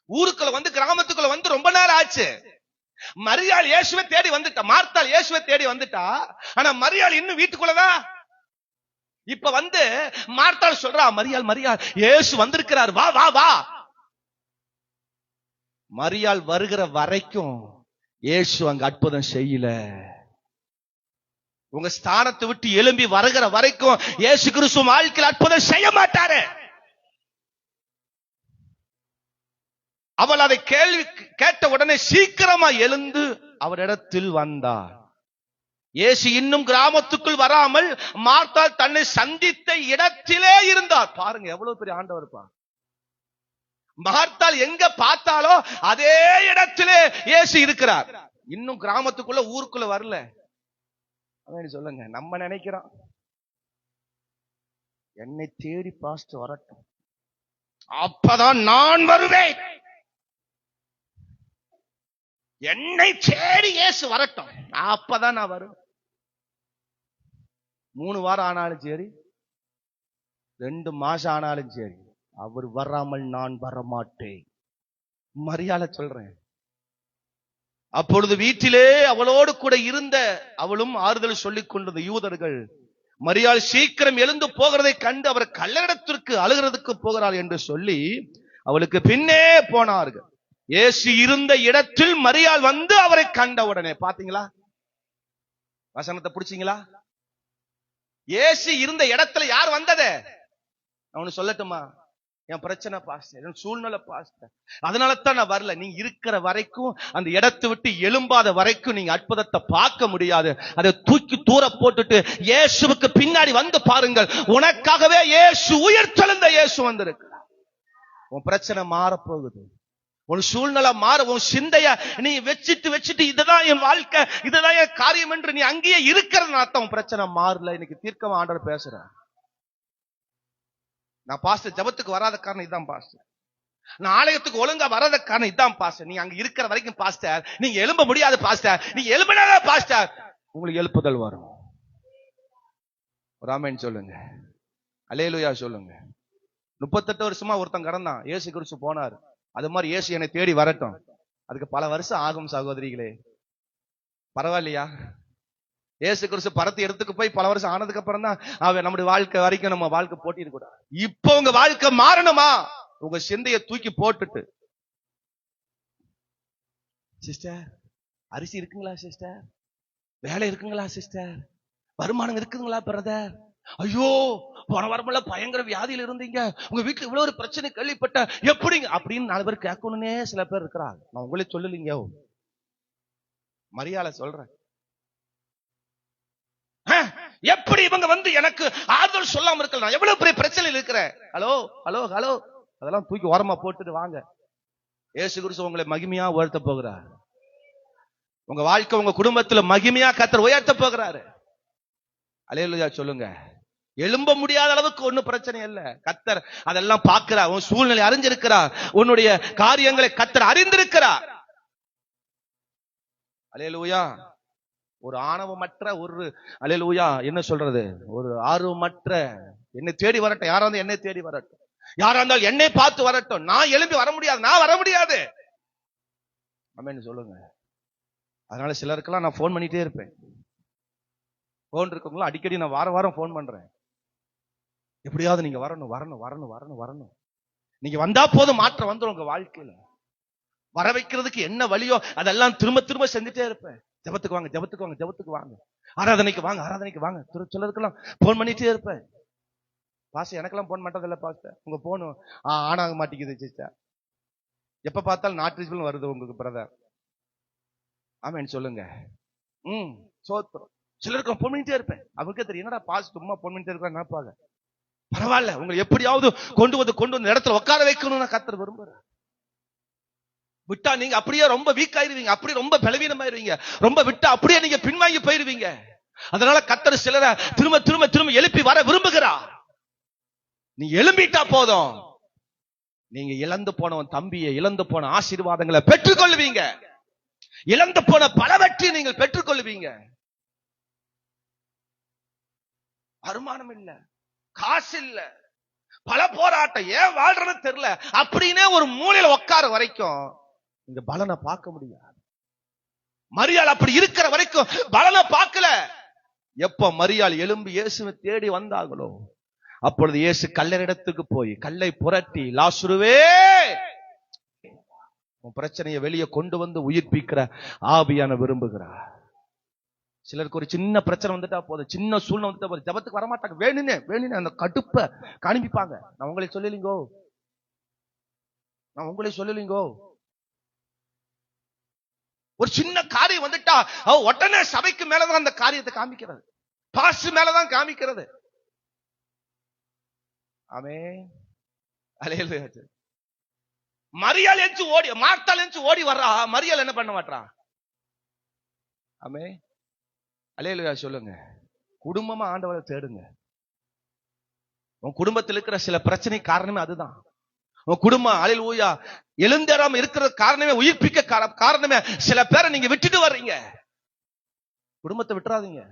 ஊருக்குள்ள வந்து கிராமத்துக்குள்ள வந்து ரொம்ப நாள் ஆச்சு. மரியாள் இயேசுவை தேடி வந்துட்டா, மார்த்தாள் இயேசுவை தேடி வந்துட்டா. ஆனா மரியாள் இன்னும் வீட்டுக்குள்ளதான். இப்ப வந்து மார்த்தாள் சொல்றா, மரியாள் இயேசு வந்திருக்கிறார், வா வா வா. மரியாள் வருகிற வரைக்கும் இயேசு அங்க அற்புதம் செய்யல. உங்க ஸ்தானத்தை விட்டு எழும்பி வருகிற வரைக்கும் இயேசு கிறிஸ்து வாழ்க்கையில் அற்புதம் செய்ய மாட்டாரு. அவள் அதை கேள்வி கேட்ட உடனே சீக்கிரமா எழுந்து அவரிடத்தில் வந்தார். இயேசு இன்னும் கிராமத்துக்குள் வராமல் மார்த்தாள் தன்னை சந்தித்த இடத்திலே இருந்தார். பாருங்க எவ்வளவு பெரிய ஆண்டவர் இருப்பா. மார்த்தாள் எங்க பார்த்தாலோ அதே இடத்திலே இயேசு இருக்கிறார். இன்னும் கிராமத்துக்குள்ள ஊருக்குள்ள வரல. சொல்லுங்க, நம்ம நினைக்கிறோம் என்னை தேடி பாஸ்டர் வரட்டும், அப்பதான் நான் வருவேன், என்னை தேடி இயேசு வரட்டும், அப்பதான் நான் வருவேன். 3 வாரம் ஆனாலும் சரி, 2 மாசம் ஆனாலும் சரி, அவர் வராமல் நான் வரமாட்டேன். மரியாதை சொல்றேன். அப்பொழுது வீட்டிலே அவளோடு கூட இருந்த அவளும் ஆறுதல் சொல்லிக் கொண்டது யூதர்கள், மரியாள் சீக்கிரம் எழுந்து போகிறதை கண்டு அவர் கல்லறைக்கு அழுகிறதுக்கு போகிறாள் என்று சொல்லி அவளுக்கு பின்னே போனார்கள். இயேசு இருந்த இடத்தில் மரியாள் வந்து அவரை கண்ட உடனே, பாத்தீங்களா வசனத்தை பிடிச்சீங்களா? இயேசு இருந்த இடத்துல யார் வந்ததே? அவனு சொல்லட்டுமா, என் பிரச்சனை பாஸ்டர், என் சூழ்நிலை பாஸ்டர், அதனால தான் நான் வரல. நீங்க இருக்கிற வரைக்கும், அந்த இடத்தை விட்டு எழும்பாத வரைக்கும் நீங்க அற்புதத்தை பார்க்க முடியாது. அதை தூக்கி தூர போட்டுட்டு இயேசுவுக்கு பின்னாடி வந்து பாருங்கள். உனக்காகவே இயேசு, உயிர்த்தெழுந்த இயேசு வந்திருக்கிறார். உன் பிரச்சனை மாறப்போகுது, உன் சூழ்நிலை மாற, உன் சிந்தைய நீ வச்சுட்டு இதுதான் என் வாழ்க்கை, இதுதான் என் காரியம் என்று நீ அங்கேயே இருக்கிறது அர்த்தம். பிரச்சனை மாறல. இன்னைக்கு தீர்க்கமா ஆண்டவர் பேசுறேன். நான் பாஸ்டர் ஜபத்துக்கு வராத காரணம் இதான் பாஸ்டர், நான் ஆலயத்துக்கு ஒழுங்கா வராத காரணம் இதான் பாஸ்டர். நீங்க அங்க இருக்கிற வரைக்கும் பாஸ்டர் நீங்க எழும்ப முடியாது பாஸ்டர், நீங்க எழுப்பினாத பாஸ்டர் உங்களுக்கு எழுப்புதல் வரும். ஒரு ஆமென் சொல்லுங்க, அல்லேலூயா சொல்லுங்க. 38 வருஷமா ஒருத்தன் கடந்தான், இயேசு கிறிஸ்து போனார். அது மாதிரி இயேசு என்னை தேடி வரட்டும். அதுக்கு பல வருஷம் ஆகும் சகோதரிகளே, பரவாயில்லையா? இயேசு கிறிஸ்து பரத்தி எடுத்துக்கு போய் பல வருஷம் ஆனதுக்கு அப்புறம் தான் அவன் நம்முடைய வாழ்க்கை வரைக்கும் நம்ம வாழ்க்கை போட்டிட்டு கூட. இப்போ உங்க வாழ்க்கை மாறணுமா? உங்க சிந்தையை தூக்கி போட்டுட்டு, சிஸ்டர் அரிசி இருக்குங்களா சிஸ்டர், வேலை இருக்குங்களா சிஸ்டர், வருமானம் இருக்குங்களா பிரதர், ஐயோ போன வாரமெல்லாம் பயங்கர வியாதியில இருந்தீங்க, உங்க வீட்டுல இவ்வளவு ஒரு பிரச்சனை கேள்விப்பட்ட, எப்படிங்க அப்படின்னு 4 பேர் கேட்கணும்னே சில பேர் இருக்கிறாங்க. நான் உங்களே சொல்லலீங்க, மரியாதை சொல்றேன். எப்படி இவங்க வந்து எனக்கு ஆறுதல் சொல்லாம இருக்கலாம், எவ்வளவு பெரிய பிரச்சனையில் இருக்கிறேன். ஹலோ ஹலோ ஹலோ, அதெல்லாம் தூக்கி ஓரமா போட்டுட்டு வாங்க. இயேசு கிறிஸ்து உங்களை மகிமையா உயர்த்த போகிறார். உங்க வாழ்க்கை உங்க குடும்பத்துல மகிமையா கர்த்தர் உயர்த்த போகிறாரு. அல்லேலூயா சொல்லுங்க. எழும்ப முடியாத அளவுக்கு ஒண்ணும் பிரச்சனை இல்ல. கர்த்தர் அதெல்லாம் பார்க்கிறார். உன் சூழ்நிலை அறிஞ்சிருக்கிறார், உன்னுடைய காரியங்களை கர்த்தர் அறிந்திருக்கிறார். அல்லேலூயா. ஒரு ஆணவமற்ற ஒரு அல்லேலூயா என்ன சொல்றது, ஒரு ஆர்வமற்ற, என்னை தேடி வரட்டும், யாரா இருந்தாலும் என்னை தேடி வரட்டும், யாரா இருந்தாலும் என்னை பார்த்து வரட்டும், நான் எழும்பி வர முடியாது, நான் வர முடியாது. ஆமென் சொல்லுங்க. அதனால சிலருக்கெல்லாம் நான் போன் பண்ணிட்டே இருப்பேன். போன் இருக்கவங்களும் அடிக்கடி நான் வாரம் போன் பண்றேன். எப்படியாவது நீங்க வரணும் வரணும் வரணும் வரணும் வரணும். நீங்க வந்தா போதும், மாற்றம் வந்துடும் உங்க வாழ்க்கையில. வர வைக்கிறதுக்கு என்ன வழியோ அதெல்லாம் திரும்ப திரும்ப செஞ்சுட்டே இருப்பேன். ஜபத்துக்கு வாங்க, ஜபத்துக்கு வாங்க, ஜபத்துக்கு வாங்க, ஆராதனைக்கு வாங்க, ஆராதனைக்கு வாங்க, சிலருக்கெல்லாம் போன் பண்ணிட்டே இருப்பேன். பாஸ்டர் எனக்கெல்லாம் போன் பண்றதில்ல பாஸ்டர், உங்க போன் ஆன் ஆக மாட்டேங்குது சிஸ்டர், எப்ப பார்த்தாலும் நாட் ரீச்சபிள் வருது உங்களுக்கு பிரதர். ஆமென் சொல்லுங்க. சோத்திரம். சிலருக்கு போன் பண்ணிட்டே இருப்பேன். அவருக்கே தெரியும், என்னடா பாஸ்டர் சும்மா போன் பண்ணிட்டே இருக்க நினைப்பாங்க. பரவாயில்ல, உங்களை எப்படியாவது கொண்டு வந்து இடத்துல உட்கார வைக்கணும்னு கர்த்தர் விரும்புறார். விட்டா நீங்க அப்படியே ரொம்ப வீக் ஆயிருவீங்க, அப்படியே ரொம்ப பலவீனமாயிருவீங்க, ரொம்ப விட்டா அப்படியே நீங்க பின்வாங்கி போயிருவீங்க. அதனால கர்த்தர் சிலரை திரும்ப திரும்ப திரும்ப எழுப்பி வர விரும்புகிறார். நீ எழும்பிட்டா போதும், நீங்க இழந்து போன தம்பியை, இழந்து போன ஆசீர்வாதங்களை பெற்றுக்கொள்வீங்க, இழந்து போன பல வெற்றி நீங்கள் பெற்றுக்கொள்வீங்க. வருமானம் இல்ல, காசு இல்ல, பல போராட்டம், ஏன் வாழ்றதுன்னு தெரியல அப்படின்னே ஒரு மூலையில உட்கார வரைக்கும் இந்த பலனை பார்க்க முடியாது. மரியாள் அப்படி இருக்கிற வரைக்கும் பலனை பார்க்கல. எப்ப மரியாள் எழும்பி இயேசுவை தேடி வந்தாங்களோ அப்பொழுது இயேசு கல்லறையிடத்துக்கு போய் கல்லை புரட்டி, லாசருவே உன் பிரச்சனையை வெளியே கொண்டு வந்து உயிர்ப்பிக்கிற ஆவியான விரும்புகிறார். சிலருக்கு ஒரு சின்ன பிரச்சனை வந்துட்டா போதும், சின்ன சூழ்நிலை வந்துட்டா போதும், ஜபத்துக்கு வரமாட்டாங்க. வேணுனே அந்த கடுப்பை காண்பிப்பாங்க. நான் உங்களை சொல்லலீங்கோ, நான் உங்களை சொல்லலீங்கோ. ஒரு சின்ன காரியம் வந்துட்டா உடனே சபைக்கு மேலதான் அந்த காரியத்தை காமிக்கிறது, பாஸ்டர் மேலதான் காமிக்கிறது. ஆமென். அல்லேலூயா. மரியாள் எஞ்சி ஓடி, மார்த்தாள் எஞ்சி ஓடி வர்றா, மரியாள் என்ன பண்ண மாட்டா? ஆமென். அல்லேலூயா சொல்லுங்க. குடும்பமா ஆண்டவரை தேடுங்க. உன் குடும்பத்தில் இருக்கிற சில பிரச்சனை காரணமே அதுதான். உன் குடும்பம் அல்லேலூயா எழுந்தேறாம இருக்கிற காரணமே, உயிர்ப்பிக்க காரணமே சில பேரை நீங்க விட்டுட்டு வர்றீங்க. குடும்பத்தை விட்டுறாதீங்க,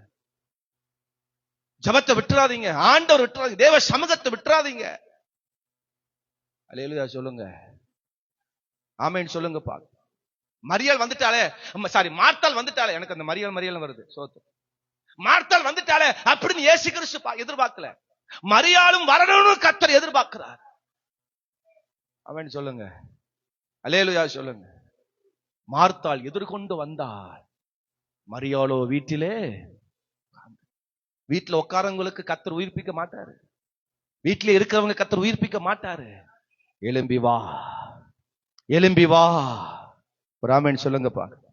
ஜபத்தை விட்டுறாதீங்க, ஆண்டவர் விட்டுறாதீங்க, தேவ சமூகத்தை விட்டுறாதீங்க. அல்லேலூயா சொல்லுங்க. ஆமென் சொல்லுங்க. பா மரியாள் வந்துட்டாலே, சாரி மார்த்தாள் வந்துட்டாலே, எனக்கு அந்த மரியாள் வருது. சோத்து மார்த்தாள் வந்துட்டாலே அப்படின்னு இயேசு கிறிஸ்து எதிர்பார்க்கல, மரியாளும் வரணும்னு கர்த்தர் எதிர்பார்க்கிறார். ஆமென் சொல்லுங்க. அல்லேலூயா சொல்லுங்க. மார்த்தாள் எதிர்கொண்டு வந்தாள், மரியாளோ வீட்டிலே. வீட்டுல உட்காரவங்களுக்கு கர்த்தர் உயிர்ப்பிக்க மாட்டாரு, வீட்டில இருக்கிறவங்க கர்த்தர் உயிர்ப்பிக்க மாட்டாரு. எழும்பி வா, எழும்பி வா. ஒரு ஆமென் சொல்லுங்க. பாருங்க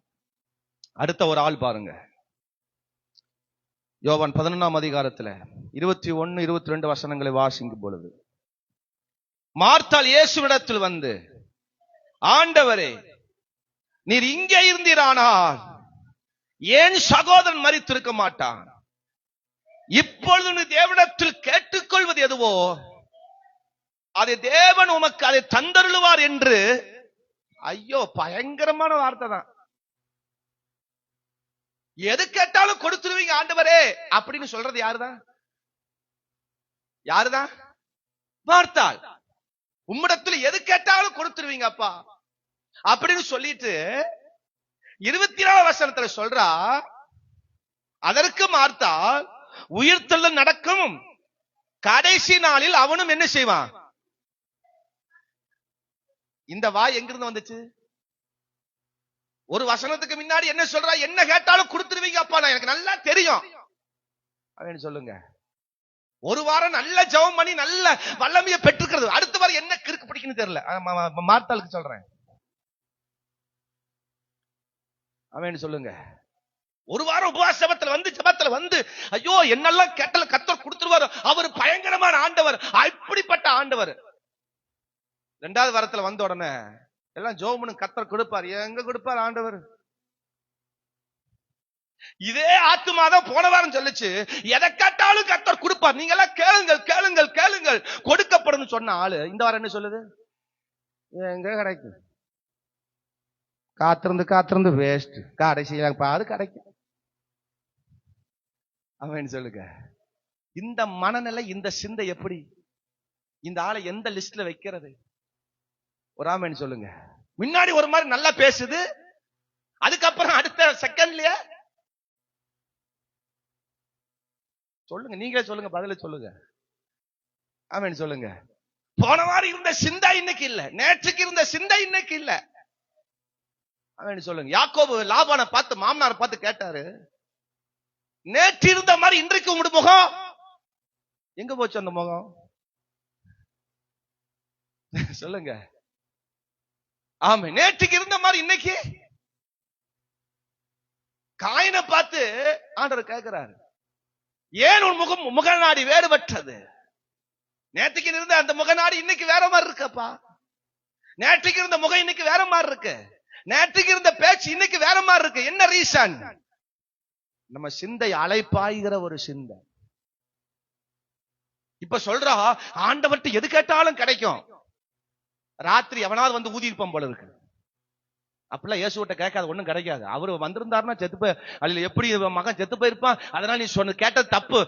அடுத்த ஒரு ஆள் பாருங்க. யோவான் 11ஆம் அதிகாரத்துல 21, 22 வசனங்களை வாசிக்கும் பொழுது, மார்த்தாள் இயேசுவிடத்தில் வந்து ஆண்டவரே, நீர் இங்கே இருந்தீரானால் ஏன் சகோதரன் மரித்திருக்க மாட்டான்? இப்பொழுது நீ தேவனிடத்தில் கேட்டுக்கொள்வது எதுவோ அதை தேவன் உமக்கு அதை தந்தருளுவார் என்று. ஐயோ, பயங்கரமான வார்த்தை தான். எது கேட்டாலும் கொடுத்துருவீங்க ஆண்டவரே அப்படின்னு சொல்றது யாருதான்? யாருதான்? மார்த்தாள். உம்மிடத்தில் எது கேட்டாலும் கொடுத்துருவீங்க அப்பா அப்படின்னு சொல்லிட்டு 24 வசனத்துல சொல்றா, அதற்கு மார்த்தாள், உயிர்த்தெழுதல் நடக்கும் கடைசி நாளில் அவனும் என்ன செய்வான்? இந்த வாய் எங்கிருந்து வந்துச்சு? ஒரு வசனத்துக்கு முன்னாடி என்ன சொல்றா? என்ன கேட்டாலும் கொடுத்துருவீங்க அப்பா, நான் எனக்கு நல்லா தெரியும் அப்படின்னு சொல்லுங்க. ஒரு வாரம் நல்ல ஜெபம் பண்ணி நல்ல வல்லமையை பெற்றுக்கிறது, அடுத்த வாரம் என்ன கிறுக்கு பிடிக்குன்னு தெரியல. மார்த்தாளுக்கு சொல்றேன் அவன் சொல்லுங்க. ஒரு வாரம் உபவாச ஜெபத்துல வந்து ஐயோ என்னெல்லாம் கேட்டல கர்த்தர் கொடுத்துருவாரு, அவர் பயங்கரமான ஆண்டவர், அப்படிப்பட்ட ஆண்டவர். 2வது வாரத்துல வந்த உடனே எல்லாம் ஜெபம் கர்த்தர் கொடுப்பார். எங்க கொடுப்பார் ஆண்டவர்? இதே ஆத்துமாதான் போன வாரம் சொல்லுச்சு, எதை கேட்டாலும் கர்த்தர் கொடுப்பார், நீங்க எல்லாம் கேளுங்கள் கேளுங்கள் கேளுங்கள் கொடுக்கப்படும் சொன்ன ஆளு இந்த வாரம் என்ன சொல்லுது? எங்க கிடைக்கும்? காத்திருந்து வேஸ்ட், கடைசியில பாரு கிடைக்கும் அவன் சொல்லுங்க. இந்த மனநிலை, இந்த சிந்தை எப்படி இந்த ஆளை எந்த லிஸ்ட்ல வைக்கிறது? ஒரு ஆமேன்னு சொல்லுங்க. முன்னாடி ஒரு மாதிரி நல்லா பேசுது, அதுக்கப்புறம் அடுத்த செகண்ட்லயே சொல்லுங்க, நீங்களே சொல்லுங்க, பதில சொல்லுங்க. ஆமேன்னு சொல்லுங்க. போன வாரம் இருந்த சிந்தை இன்னைக்கு இல்ல, நேற்றுக்கு இருந்த சிந்தை இன்னைக்கு இல்ல. ஆமேன்னு சொல்லுங்க. யாக்கோபு லாபானை பார்த்து, மாமனாரை பார்த்து கேட்டாரு, நேற்று இருந்த மாதிரி இன்றைக்கு உங்களுடைய முகம் எங்க போச்சு? அந்த முகம் சொல்லுங்க. ஆமா, நேற்றுக்கு இருந்த மாதிரி இன்னைக்கு. காயினை பார்த்து ஆண்டவர் கேட்கிறாரு, ஏன் உன் முகநாடி வேறுபட்டது? நேற்றுக்கு இருந்த அந்த முகநாடி இன்னைக்கு வேற மாதிரி இருக்கப்பா. நேற்றுக்கு இருந்த முகம் இன்னைக்கு வேற மாதிரி இருக்கு. நேற்றுக்கு இருந்த பேச்சு இன்னைக்கு வேற மாதிரி இருக்கு. என்ன ரீசன்? நம்ம சிந்தை அலைப்பாய்கிற ஒரு சிந்தை. இப்ப சொல்றா, ஆண்டவர்கிட்ட எது கேட்டாலும் கிடைக்கும். ராத்திரி எவனாவது வந்து ஊதி இருப்பான் போல இருக்கு. அப்படிலாம் இயேசுகிட்ட கேட்காது, ஒண்ணும் கிடைக்காது. அவரு வந்திருந்தாருன்னா செத்து போய், அல்ல எப்படி மகன் செத்து போயிருப்பான், அதனால நீ சொன்ன கேட்டது தப்பு,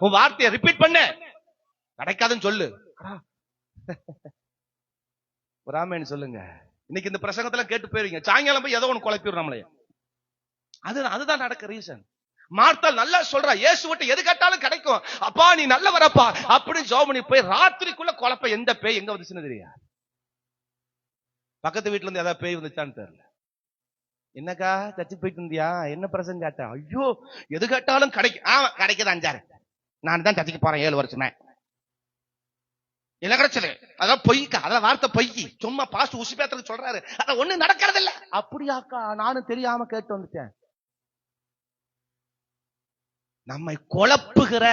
உன் வார்த்தையை ரிப்பீட் பண்ண, கிடைக்காதுன்னு சொல்லு. ராமேன்னு சொல்லுங்க. இன்னைக்கு இந்த பிரசங்கத்துல கேட்டு போயிருவீங்க, சாயங்காலம் போய் ஏதோ ஒண்ணு குழப்பிடும் நம்மளே. அதுதான் நடக்க ரீசன். மார்த்தாள் நல்லா சொல்றா, இயேசுவிட்ட எது கேட்டாலும் கிடைக்கும் அப்பா, நீ நல்ல வரப்பா அப்படின்னு ஜெபம் பண்ணி போய் ராத்திரிக்குள்ள குழப்ப எந்த பேய் எங்க வந்துச்சுன்னு தெரியாது. பக்கத்து வீட்டுல இருந்து ஏதாவது பேய் வந்துச்சான்னு தெரியல. என்னக்கா சர்ச்சை போயிட்டு இருந்தியா, என்ன பிரசங்கம் கேட்டா? ஐயோ எது கேட்டாலும் கிடைக்கும். கிடைக்குது 5-6, நான் தான் சர்ச்சைக்கு போறேன் 7 வருஷமே, என்ன கிடைச்சது? அதான் பொய்க்கா, அதான் வார்த்தை பொய்க்கி, சும்மா பாஸ்ட் உசி பேத்துறதுக்கு சொல்றாரு, அதான் ஒண்ணு நடக்கிறது இல்ல. அப்படியாக்கா, நானும் தெரியாம கேட்டு வந்துட்டேன். நம்மை குழப்புகிற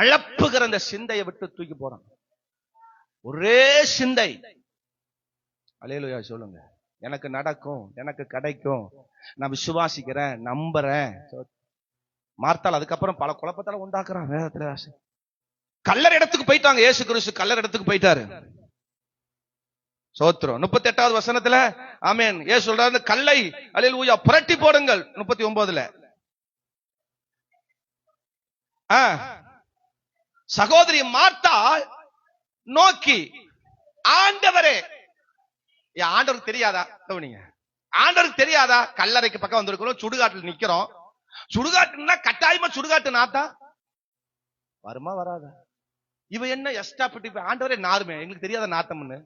அழப்புகிற அந்த சிந்தையை விட்டு தூக்கி போறோம். ஒரே சிந்தை. அல்லேலூயா சொல்லுங்க. எனக்கு நடக்கும், எனக்கு கிடைக்கும், நான் விசுவாசிக்கிறேன், நம்புறேன். மார்த்தாள் அதுக்கப்புறம் பல குழப்பத்தால உண்டாக்குறான். வேதத்துல கல்லறை இடத்துக்கு போயிட்டாங்க. இயேசு கிறிஸ்து கல்லறை இடத்துக்கு போயிட்டாரு. சோத்திரம். 38வது வசனத்துல ஆமென் இயேசு சொல்றாரு, கல்லை அல்லேலூயா புரட்டி போடுங்கள். 39ல சகோதரி மார்த்தாள் நோக்கி, ஆண்டவரே, ஆண்டவருக்கு தெரியாதா? நீங்க ஆண்டவருக்கு தெரியாதா? கல்லறைக்கு பக்கம் வந்திருக்கிறோம், சுடுகாட்டில் நிக்கிறோம். சுடுகாட்டுன்னா கட்டாயமா சுடுகாட்டு நாத்தா வருமா வராதா? இவ என்ன எஸ்டா பிட்டி, ஆண்டவரே நாருமே, எங்களுக்கு தெரியாத நாத்தம்னு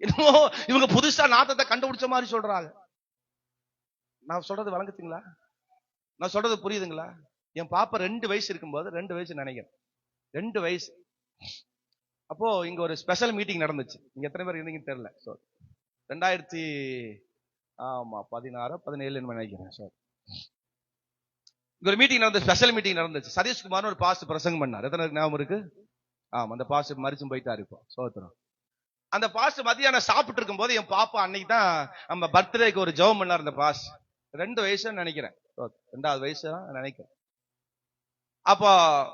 என்னமோ இவங்க புதுசா நாத்தத்தை கண்டுபிடிச்ச மாதிரி சொல்றாங்க. நான் சொல்றது வழங்குச்சுங்களா? நான் சொல்றது புரியுதுங்களா? என் பாப்பா 2 வயசு இருக்கும்போது, 2 வயசு நினைக்கிறேன், 2 வயசு அப்போ இங்க ஒரு ஸ்பெஷல் மீட்டிங் நடந்துச்சு. நீங்க எத்தனை பேர் இருந்தீங்கன்னு தெரியல. 2016-17 நினைக்கிறேன். இங்க ஒரு மீட்டிங் நடந்து, ஸ்பெஷல் மீட்டிங் நடந்துச்சு. சதீஷ்குமார் ஒரு பாஸ்டர் பிரசங்கம் பண்ணார். எத்தனை ஞாபகம் இருக்கு? அந்த பாஸ்டர் மரிச்சும் போயிட்டாரு இப்போ. சோத்திரம். அந்த பாஸ் மதியானம் சாப்பிட்டு இருக்கும் போது என் பாப்பா அன்னைக்கு தான் நம்ம பர்த்டேக்கு ஒரு ஜெபம் பண்ணார். அந்த பாஸ் 2 வயசுன்னு நினைக்கிறேன், 2வது வயசு நினைக்கிறேன். அப்போ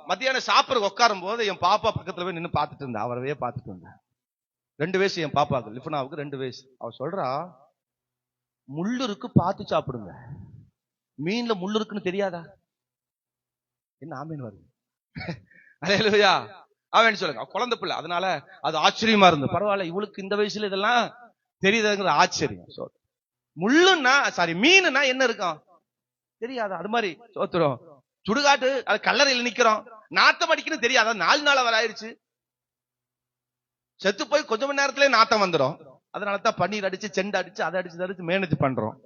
மத்தியானம் சாப்பிட உட்காரும் போது என் பாப்பா பக்கத்துல போய் நின்று பார்த்துட்டு இருந்தா, அவரவே பார்த்துட்டு இருந்தா. 2 வயசு என் பாப்பாவுக்கு, லிஃபனாவுக்கு 2 வயசு. அவ சொல்றா, முள்ளு இருக்கு பார்த்து சாப்பிடுங்க, மீன்ல முள்ளு இருக்குன்னு தெரியாதா? என்ன ஆமீன் வருது? அல்லேலூயா. அவன் சொல்லுங்க, குழந்தை பிள்ளை, அதனால அது ஆச்சரியமா இருந்தது. பரவாயில்ல, இவளுக்கு இந்த வயசுல இதெல்லாம் தெரியுதுங்கிற ஆச்சரியம். முள்ளுன்னா மீனுன்னா என்ன இருக்கும் தெரியாதா? அது மாதிரி சோத்துறோம். சுடுகாட்டு அது கல்லறையில் நிக்கிறோம், நாத்தம் அடிக்கணும் தெரியாதா? 4 நாள் வர ஆயிடுச்சு, செத்து போய் கொஞ்ச மணி நேரத்திலே நாத்தம் வந்துடும். அதனாலதான் பன்னீர் அடிச்சு, செண்டை அடிச்சு, அதை அடிச்சு மேனேஜ் பண்றோம்.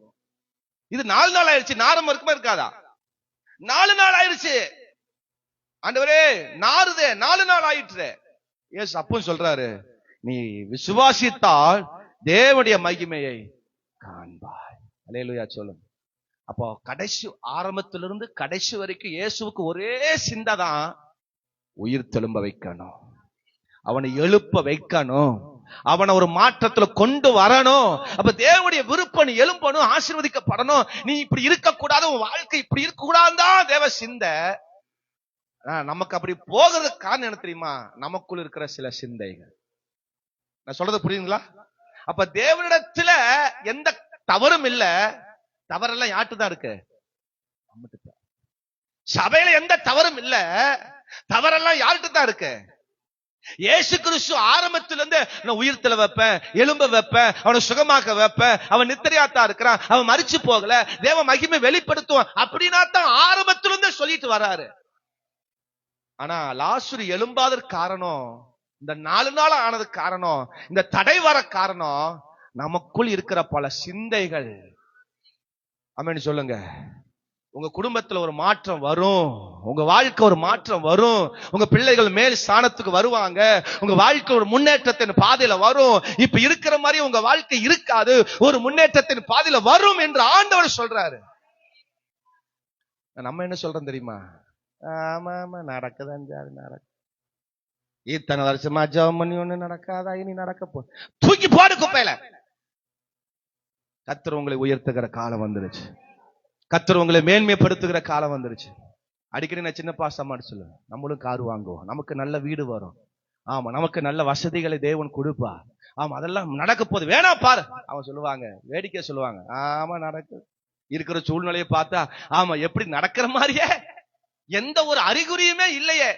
இது 4 நாள் ஆயிடுச்சு, நாரம் இருக்குமா இருக்காதா? 4 நாள் ஆயிடுச்சு. ஆண்டவரே நாறுதே, 4 நாள் ஆயிற்று. ஏசு அப்பவும் சொல்றாரு, நீ விசுவாசித்தால் தேவனுடைய மகிமையை காண்பாய். அல்லேலூயா சொல்லுங்க. அப்போ கடைசி ஆரம்பத்திலிருந்து கடைசி வரைக்கும் இயேசுவுக்கு ஒரே சிந்தை தான், உயிர் தெழும்ப வைக்கணும், அவனை எழுப்ப வைக்கணும், அவனை ஒரு மாற்றத்துல கொண்டு வரணும். அப்ப தேவனுடைய விருப்பம், நீ எழும்பணும், ஆசீர்வதிக்கப்படணும், நீ இப்படி இருக்க கூடாது, உன் வாழ்க்கை இப்படி இருக்க கூடாதுதான் தேவ சிந்தை. நமக்கு அப்படி போகிறதுக்கு காரணம் என்ன தெரியுமா? நமக்குள் இருக்கிற சில சிந்தைகள். நான் சொல்றது புரியுதுங்களா? அப்ப தேவனிடத்துல எந்த தவறும் இல்ல, தவறெல்லாம் யார்கிட்ட தான் இருக்கு? சபையில எந்த தவறும் இல்ல, தவறெல்லாம் யார்கிட்ட தான் இருக்கு? இயேசு கிறிஸ்து ஆரம்பத்திலிருந்து நான் உயிர்த்தெழ வைப்பேன், எலும்ப வைப்பேன், அவனை சுகமாக்க வைப்பேன், அவன் நித்திரையாத்தான் இருக்கிறான், அவன் மரிச்சு போகல, தேவ மகிமை வெளிப்படுத்துவான் அப்படின்னா தான் ஆரம்பத்திலிருந்து சொல்லிட்டு வராரு. ஆனா லாசரு எழும்பாதற்கு காரணம், இந்த 4 நாள் ஆனதுக்கு காரணம், இந்த தடை வர காரணம் நமக்குள் இருக்கிற பல சிந்தைகள். ஆமென் சொல்லுங்க. உங்க குடும்பத்துல ஒரு மாற்றம் வரும், உங்க வாழ்க்கை ஒரு மாற்றம் வரும், உங்க பிள்ளைகள் மேல் ஸ்தானத்துக்கு வருவாங்க, உங்க வாழ்க்கை ஒரு முன்னேற்றத்தின் பாதையில வரும். இப்ப இருக்கிற மாதிரி உங்க வாழ்க்கை இருக்காது, ஒரு முன்னேற்றத்தின் பாதையில வரும் என்று ஆண்டவர் சொல்றாரு. நம்ம என்ன சொல்றோம் தெரியுமா? ஆமா ஆமா நடக்குதான், நடக்கு, இத்தனை வருஷமா ஜெபம் பண்ணி ஒண்ணு நடக்காதா, இனி நடக்க போ, தூக்கி போடு குப்பையில. கர்த்தர் உங்களை உயர்த்துகிற காலம் வந்துருச்சு, கர்த்தர் உங்களை மேன்மைப்படுத்துகிற காலம் வந்துருச்சு. அடிக்கடி நான் சின்ன பாசமாட்டு சொல்லுவேன், நம்மளும் கார் வாங்குவோம், நமக்கு நல்ல வீடு வரும், ஆமா நமக்கு நல்ல வசதிகளை தேவன் கொடுப்பா, ஆமா அதெல்லாம் நடக்க போகுது, வேணா பாரு. அவன் சொல்லுவாங்க, வேடிக்கை சொல்லுவாங்க, ஆமா நடக்கு, இருக்கிற சூழ்நிலையை பார்த்தா ஆமா எப்படி நடக்கிற மாதிரியே எந்த ஒரு அறிகுறியுமே இல்லையே.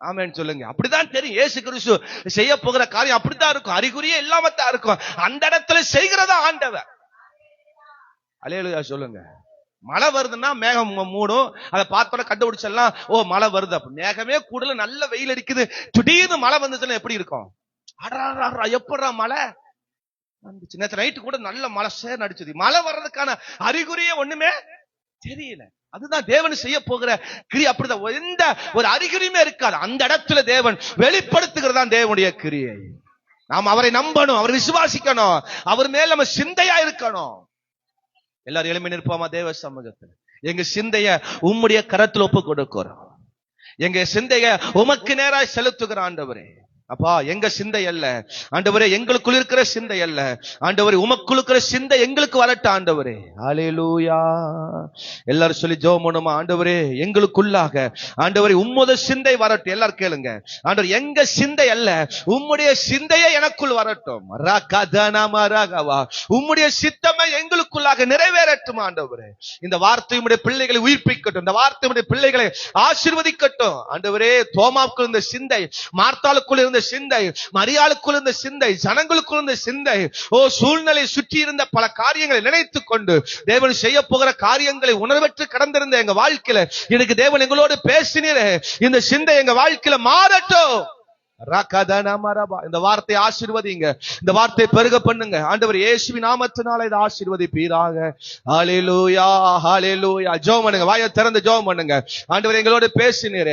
ஆமென் சொல்லுங்க. அப்படிதான் தெரியும் இயேசு கிறிஸ்து செய்ய போகிற காரியம் அப்படித்தான் இருக்கும், அறிகுறியே இல்லாம தான் இருக்கும். அந்த இடத்துல செய்கிறதா ஆண்டவர். அல்லேலூயா சொல்லுங்க. மழை வருதுன்னா மேகம் மூடும், அதை பார்த்தோட கண்டுபிடிச்சலாம், ஓ மழை வருது. அப்ப மேகமே கூடல, நல்ல வெயில் அடிக்குது, திடீர்னு மழை வந்துச்சுன்னா எப்படி இருக்கும்? எப்படா மழை வந்துச்சு? நேற்று நைட்டு கூட நல்ல மழை சேர் நடிச்சது, மழை வர்றதுக்கான அறிகுறியே ஒண்ணுமே தெரியல. அதுதான் தேவன் செய்ய போகிற கிரியை. அப்படிதான் எந்த ஒரு அறிகுறியுமே இருக்காது, அந்த இடத்துல தேவன் வெளிப்படுத்துகிறதா தேவனுடைய கிரியை. நாம் அவரை நம்பணும், அவரை விசுவாசிக்கணும், அவர் மேல் நம்ம சிந்தையா இருக்கணும். எல்லாரும் எளிமை நிற்போமா தேவ சமூகத்தில்? எங்க சிந்தைய உம்முடைய கரத்தில் ஒப்பு கொடுக்கிறோம், எங்க சிந்தைய உமக்கு நேராய் செலுத்துகிற ஆண்டவரே. அப்பா எங்க சிந்தை அல்ல ஆண்டவரே, எங்களுக்குள் இருக்கிற சிந்தை அல்ல ஆண்டவரே, உமக்குள் இருக்கிற சிந்தை எங்களுக்கு வரட்டும் ஆண்டவரே. ஹல்லேலூயா. எல்லாரும் சொல்லி ஜெபம் பண்ணுமா? ஆண்டவரே எங்களுக்குள்ளாக ஆண்டவரே உம்முடைய சிந்தை வரட்டும். எல்லாரும் கேளுங்க, ஆண்டவர் எங்க சிந்தை அல்ல, உம்முடைய சிந்தையே எனக்குள் வரட்டும். உம்முடைய சித்தமே எங்களுக்குள்ளாக நிறைவேறட்டும் ஆண்டவரே. இந்த வார்த்தை உம்முடைய பிள்ளைகளை உயிர்ப்பிக்கட்டும், இந்த வார்த்தை உம்முடைய பிள்ளைகளை ஆசீர்வதிக்கட்டும் ஆண்டவரே. தோமாவுக்குள் இருந்த சிந்தை, மார்த்தாளுக்குள் இருந்த சிந்தை, மரியாளுக்குள் இருந்த சிந்தை, ஜனங்களுக்குள் இருந்த சிந்தை, ஓ சூழ்நிலை சுற்றி இருந்த பல காரியங்களை நினைத்துக் கொண்டு தேவன் செய்ய போகிற காரியங்களை உணர்வற்று கடந்திருந்த எங்க வாழ்க்கையில எனக்கு தேவன் எங்களோடு பேசினீரே, இந்த சிந்தை எங்க வாழ்க்கையில மாறட்டும். இந்த வார்த்தை ஆசீர்வதிங்க, இந்த வார்த்தை பெருக பண்ணுங்க ஆண்டவர் இயேசுவின் நாமத்தினால இதை ஆசீர்வதிப்பீராக. ஹல்லேலூயா ஹல்லேலூயா. ஜெபம் பண்ணுங்க, வாயை திறந்து ஜெபம் பண்ணுங்க. ஆண்டவர் எங்களோடு பேசினீரே.